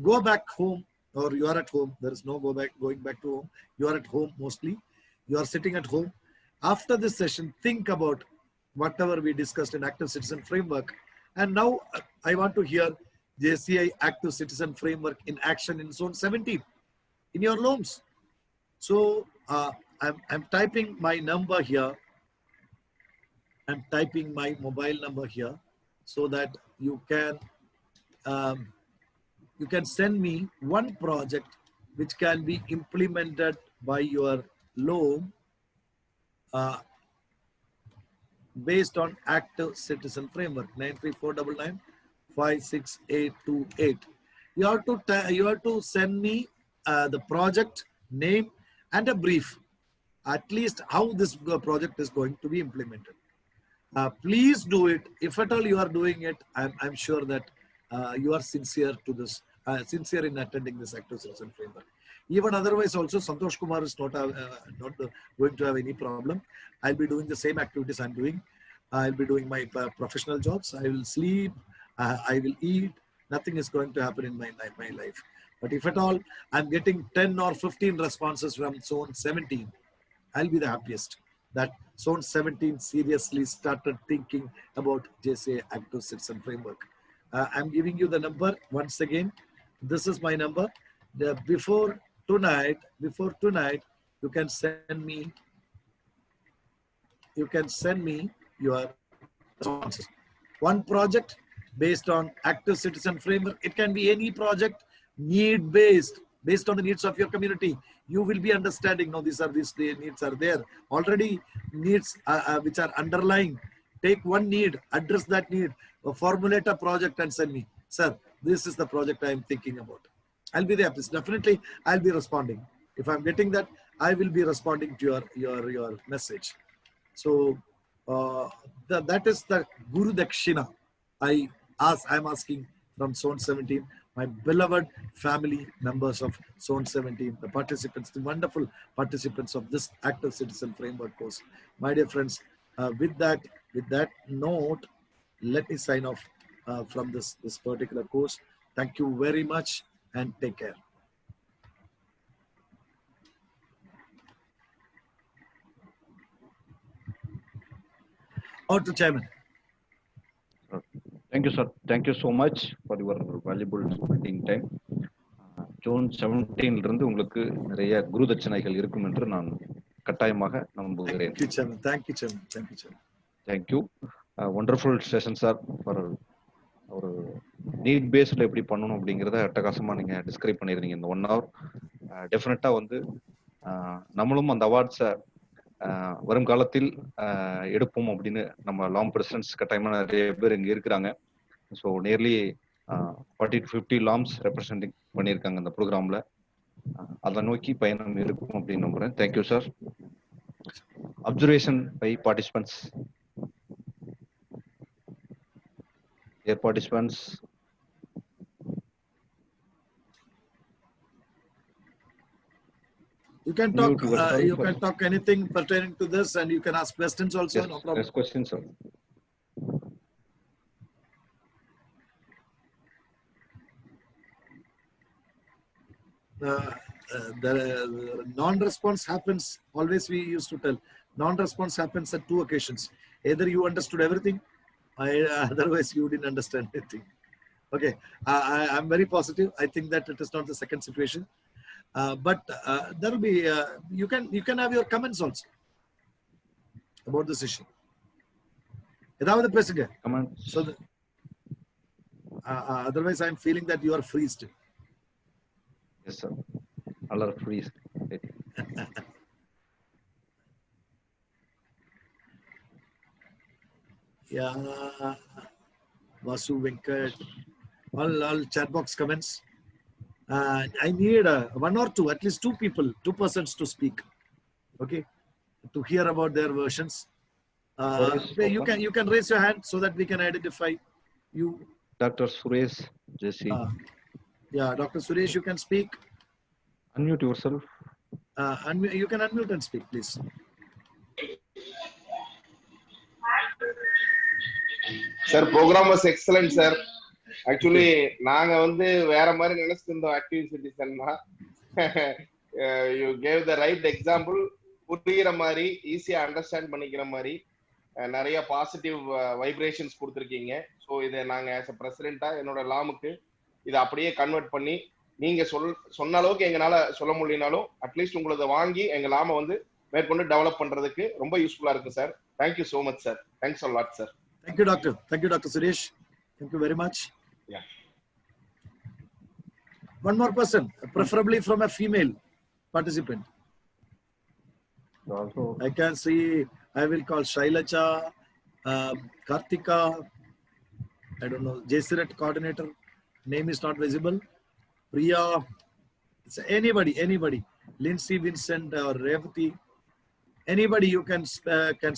Go back home, or you are at home. There is no going back to home. You are at home mostly. You are sitting at home. After this session, think about whatever we discussed in Active Citizen Framework. And now I want to hear JCI Active Citizen Framework in action in Zone 17 in your loans. So I'm typing my number here. I'm typing my mobile number here so that you can send me one project which can be implemented by your loan based on Active Citizen Framework 93499 56828. You have to send me the project name and a brief, at least how this project is going to be implemented. Please do it. If at all you are doing it, I'm sure that you are sincere to this, sincere in attending this Active Citizen Framework. Even otherwise also, N.Santhoshkumar is not going to have any problem. I'll be doing the same activities I'm doing. I'll be doing my professional jobs. I will sleep. I will eat. Nothing is going to happen in my life. But if at all I'm getting 10 or 15 responses from Zone 17, I'll be the happiest that Zone 17 seriously started thinking about JCI Active Citizen Framework. I'm giving you the number once again. This is my number. Before tonight, you can send me your responses. One project based on Active Citizen Framework. It can be any project, need-based, based on the needs of your community. You will be understanding, no, these needs are there. Already needs which are underlying. Take one need, address that need, formulate a project and send me. Sir, This is the project I am thinking about. I'll be there. Definitely, I'll be responding. If I'm getting that, I will be responding to your message. So that is the Guru Dakshina I'm asking from Zone 17, my beloved family members of Zone 17, the participants, the wonderful participants of this Active Citizen Framework course. My dear friends, with that note, let me sign off from this particular course. Thank you very much and take care. On to Chairman. Thank you, sir. Thank you so much for your valuable spending time. June 17 இருந்து உங்களுக்கு நிறைய குரு தட்சணைகள் இருக்கும் என்று நான் கட்டாயமாக நம்புகிறேன். Thank you. Wonderful session, sir. ஒரு NEET பேஸ்ல எப்படி பண்ணணும் அப்படிங்கிறத அட்டகாசமா நீங்க டிஸ்கிரைப் பண்ணிருந்தீங்க இந்த 1 hour. டெஃபினட்டா வந்து நம்மளும் அந்த அவார்ட்ஸை வரும் காலத்தில் எடுப்போம் அப்படின்னு நம்ம லாம் பிரசிடென்ட்ஸ் கட்டாயமா நிறைய பேர் இங்க இருக்கிறாங்க. So nearly 40 to 50 LOMs representing பண்ணியிருக்காங்க இந்த ப்ரோக்ராம்ல. அதை நோக்கி பயணம் இருக்கும் அப்படின்னு நம்புறேன். Thank you sir. Observation by participants. Dear participants, you can talk anything pertaining to this, and you can ask questions also. Yes, no problem. Yes, questions, sir. The non-response happens, always we used to tell, non-response happens at 2 occasions. Either you understood everything, otherwise you didn't understand anything. Okay, I'm very positive. I think that it is not the second situation. But there will be, you can have your comments also about this issue. Comments. So otherwise I'm feeling that you are freezed. Yes, sir. All are freezed. Yeah, Vasu Venkat, all chat box comments. I need 1 or 2, at least 2 people, 2 persons to speak. Okay, to hear about their versions. You can raise your hand so that we can identify you. Dr. Suresh, JCI. Yeah, Dr. Suresh, you can speak. Unmute yourself. You can unmute and speak, please. Sir, program was excellent, sir. Actually, நாங்க வந்து வேற மாதிரி நினைச்சிருந்தோம் active சிட்டிசன்னா. You gave the right example. புரியுற மாதிரி ஈஸியா understand பண்ணிக்கிற மாதிரி நிறைய பாசிட்டிவ் வைப்ரேஷன்ஸ் கொடுத்துருக்கீங்க. ஸோ இதை நாங்க ஆஸ் அ பிரசிடென்ட்டா என்னோட லாமுக்கு இதை அப்படியே கன்வெர்ட் பண்ணி நீங்க சொன்ன அளவுக்கு எங்களால சொல்ல முடியினாலும் அட்லீஸ்ட் உங்களதை வாங்கி எங்க லாம வந்து மேற்கொண்டு டெவலப் பண்றதுக்கு ரொம்ப யூஸ்ஃபுல்லா இருக்கு sir. Thank you so much sir. Thanks a lot sir. Thank you, Doctor. Thank you, Dr. Suresh. Thank you very much. Yeah. One more person, preferably from a female participant. Also, I can see, I will call Shailaja, Kartika, I don't know, JCI coordinator, name is not visible. Priya, it's anybody. Lindsay, Vincent, or Revati, anybody you can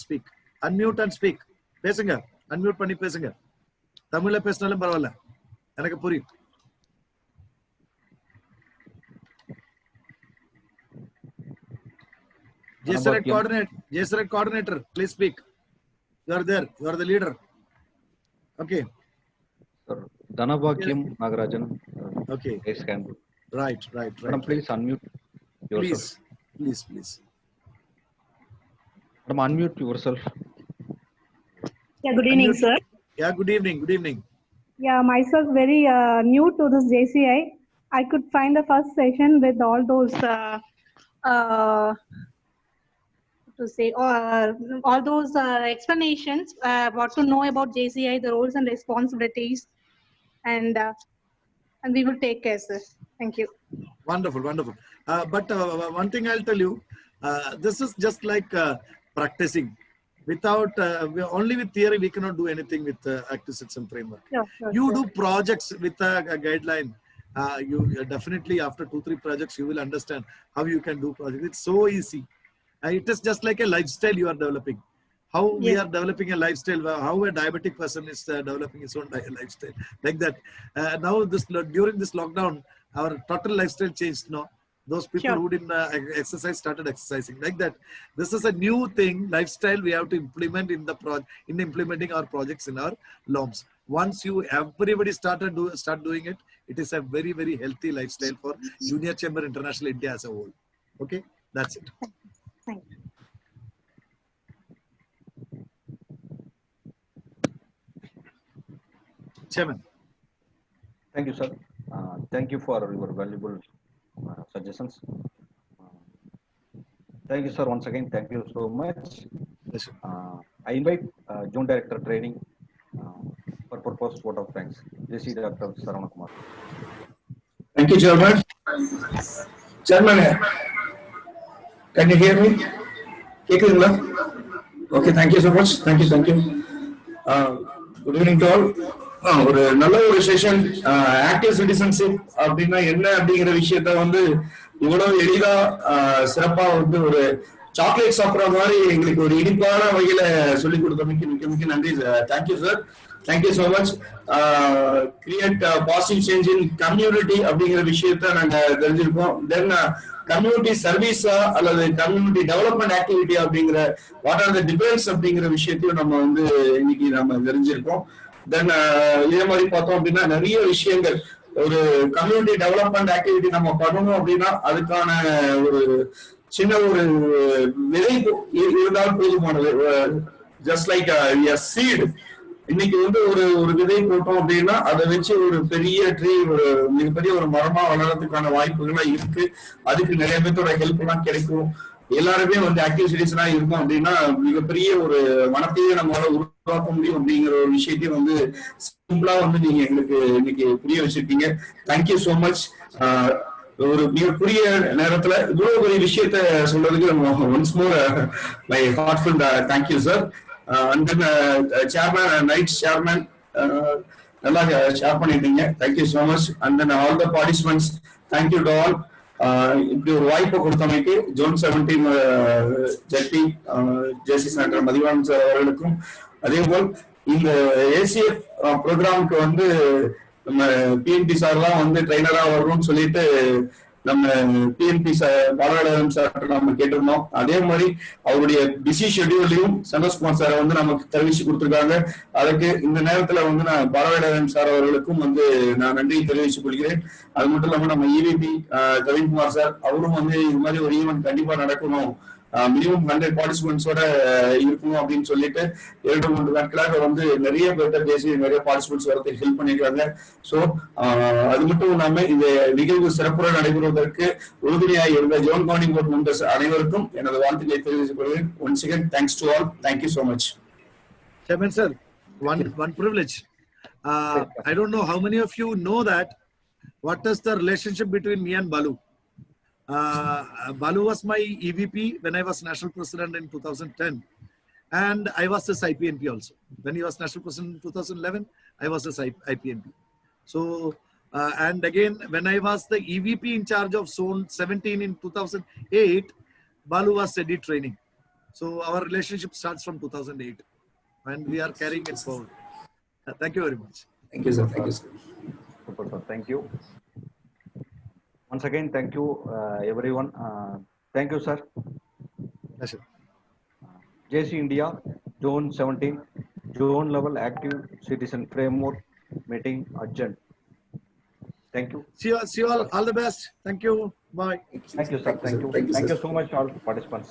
speak. Unmute and speak. பேசுங்க, unmute பண்ணி பேசுங்க. தமிழ்ல பேசினாலும் பரவாயில்ல, எனக்கு புரியும். JCI coordinator, please speak. You are there. You are the leader. Okay. Sir, Dhanabhagyam Nagarajan. Okay. Raise hand. Right. Madam, please unmute yourself. Please. Madam, unmute yourself. Yeah, good evening, sir. Yeah, good evening. Yeah, myself very new to this JCI. I could find the first session with all those all those explanations, what to know about JCI, the roles and responsibilities, and we will take care, sir. Thank you. Wonderful. But one thing I'll tell you, this is just like practicing. Without only with theory, we cannot do anything with active citizen framework. You do projects with a guideline. You definitely after 2-3 projects, you will understand how you can do projects. It's so easy. It is just like a lifestyle you are developing. How we are developing a lifestyle, how a diabetic person is developing his own lifestyle. Like that. Now during this lockdown, our total lifestyle changed. No, those people who didn't exercise started exercising. Like that. This is a new thing, lifestyle we have to implement in the in implementing our projects in our LOMs. Once everybody start doing it, it is a very, very healthy lifestyle for Junior Chamber International India as a whole. Okay, that's it. Thank you. Chairman. Thank you, sir. Thank you for your valuable suggestions. Thank you, sir. Once again, thank you so much. Yes, I invite Joint Director Training for purpose vote of thanks. JCI Dr. N.Santhoshkumar. Thank you, Chairman. Chairman, can you hear me? Okay, thank you so much. Thank you. Good evening to all. ஒரு நல்ல ஒரு session active citizenship அப்படின்னா என்ன அப்படிங்கிற விஷயத்த வந்து இவ்வளவு எளிதா சிறப்பா வந்து ஒரு சாக்லேட் சாப்பிட்ற மாதிரி எங்களுக்கு ஒரு இனிப்பான வகையில சொல்லிக் கொடுத்தமைக்கு மிக்க நன்றி. Thank you sir. Thank you so much. Create positive change in community அப்படிங்கிற விஷயத்த நாங்க தெரிஞ்சிருக்கோம். தென் கம்யூனிட்டி சர்வீஸா அல்லது கம்யூனிட்டி டெவலப்மெண்ட் ஆக்டிவிட்டி அப்படிங்கிற வாட் ஆர் த டிஃபரன்ஸ் அப்படிங்கிற விஷயத்தையும் நம்ம வந்து இன்னைக்கு நம்ம தெரிஞ்சிருக்கோம். தென் இதே மாதிரி பார்த்தோம் அப்படின்னா நிறைய விஷயங்கள் ஒரு கம்யூனிட்டி டெவலப்மெண்ட் ஆக்டிவிட்டி நம்ம பண்ணணும் அப்படின்னா அதுக்கான ஒரு சின்ன ஒரு விதை இருந்தாலும் போதுமானது. Just like seed. இன்னைக்கு வந்து ஒரு விதை போட்டோம் அப்படின்னா அதை வச்சு ஒரு பெரிய ட்ரீ ஒரு மிகப்பெரிய ஒரு மரமா வளர்றதுக்கான வாய்ப்புகள்லாம் இருக்கு. அதுக்கு நிறைய பேர்த்தோட ஹெல்ப் எல்லாம் கிடைக்கும். எல்லாருமே வந்து ஆக்டிவ் சிட்டிசனா இருக்கும் அப்படின்னா மிகப்பெரிய ஒரு வனத்தையே நம்மளால உருவாக்க முடியும் அப்படிங்கிற ஒரு விஷயத்தையும் வந்து சிம்பிளா வந்து நீங்க எங்களுக்கு இன்னைக்கு புரிய வச்சிருக்கீங்க. Thank you so much. ஒரு மிகப்பெரிய நேரத்துல இவ்வளவு பெரிய விஷயத்த சொல்றதுக்கு once more my heartful thank you sir. And then chairman night chairman நல்லா ஷேர் பண்ணிட்டீங்க. Thank you so much. And then all the participants thank you to all. இப்படி ஒரு வாய்ப்பை கொடுத்தமைக்கு ஜோன் 17 ஜெட்டி ஜேசி சென்டர் மதிவானன் சார் அவர்களுக்கும் அதே போல் இந்த ஏசிஎஃப் ப்ரோக்ராமுக்கு வந்து நம்ம பிஎன்பி சார் தான் வந்து ட்ரைனரா வரணும்னு சொல்லிட்டு நம்ம பிஎன்பி பாலவேலன் சார் நம்ம கேட்டிருந்தோம். அதே மாதிரி அவருடைய பிஸி ஷெட்யூல்லையும் சந்தோஷ்குமார் சாரை வந்து நமக்கு தெரிவிச்சு கொடுத்துருக்காங்க. அதுக்கு இந்த நேரத்துல வந்து நான் பாலவேலன் சார் அவர்களுக்கும் வந்து நான் நன்றி தெரிவித்துக் கொள்கிறேன். அது மட்டும் இல்லாம நம்ம இவிபி கவின்குமார் சார் அவரும் வந்து இது மாதிரி ஒரு ஈவெண்ட் கண்டிப்பா நடக்கணும், மினிமம் 100 பார்ட்டிசிபென்ட்ஸோட இருக்கணும் அப்படின்னு சொல்லிட்டு 2-3 நாட்களாக வந்து நிறைய பேர்ட்ட பேசி நிறைய பார்ட்டிசிபென்ட்ஸ் வரதுக்கு ஹெல்ப் பண்ணிருக்காங்க. ஸோ அது மட்டும் இல்லாம இந்த நிகழ்வு சிறப்புற நடைபெறுவதற்கு உறுதுணையாக இருந்த ஜோன் கவுண்டிங் போர்ட் மெம்பர்ஸ் அனைவருக்கும் எனது வாழ்த்துக்களை தெரிவித்துக் கொள்கிறேன். Once again thanks to all. Thank you so much. Chairman sir, one privilege. I don't know how many of you know that what is the relationship between me and Balu. Balu was my EVP when I was national president in 2010, and I was his IPNP also. When he was national president in 2011, I was his IPNP. So, and again, when I was the EVP in charge of Zone 17 in 2008, Balu was steady training. So our relationship starts from 2008, and we are carrying it forward. Thank you very much. Thank you, sir. Thank you, sir. Super, sir. Thank you. Once again, thank you, everyone. Thank you, sir. Yes, sir. JC India, Zone 17, Zone Level Active Citizen Framework Meeting Urgent. Thank you. See you all. All the best. Thank you. Bye. Thank you, sir. Thank you. Thank you so much, all participants.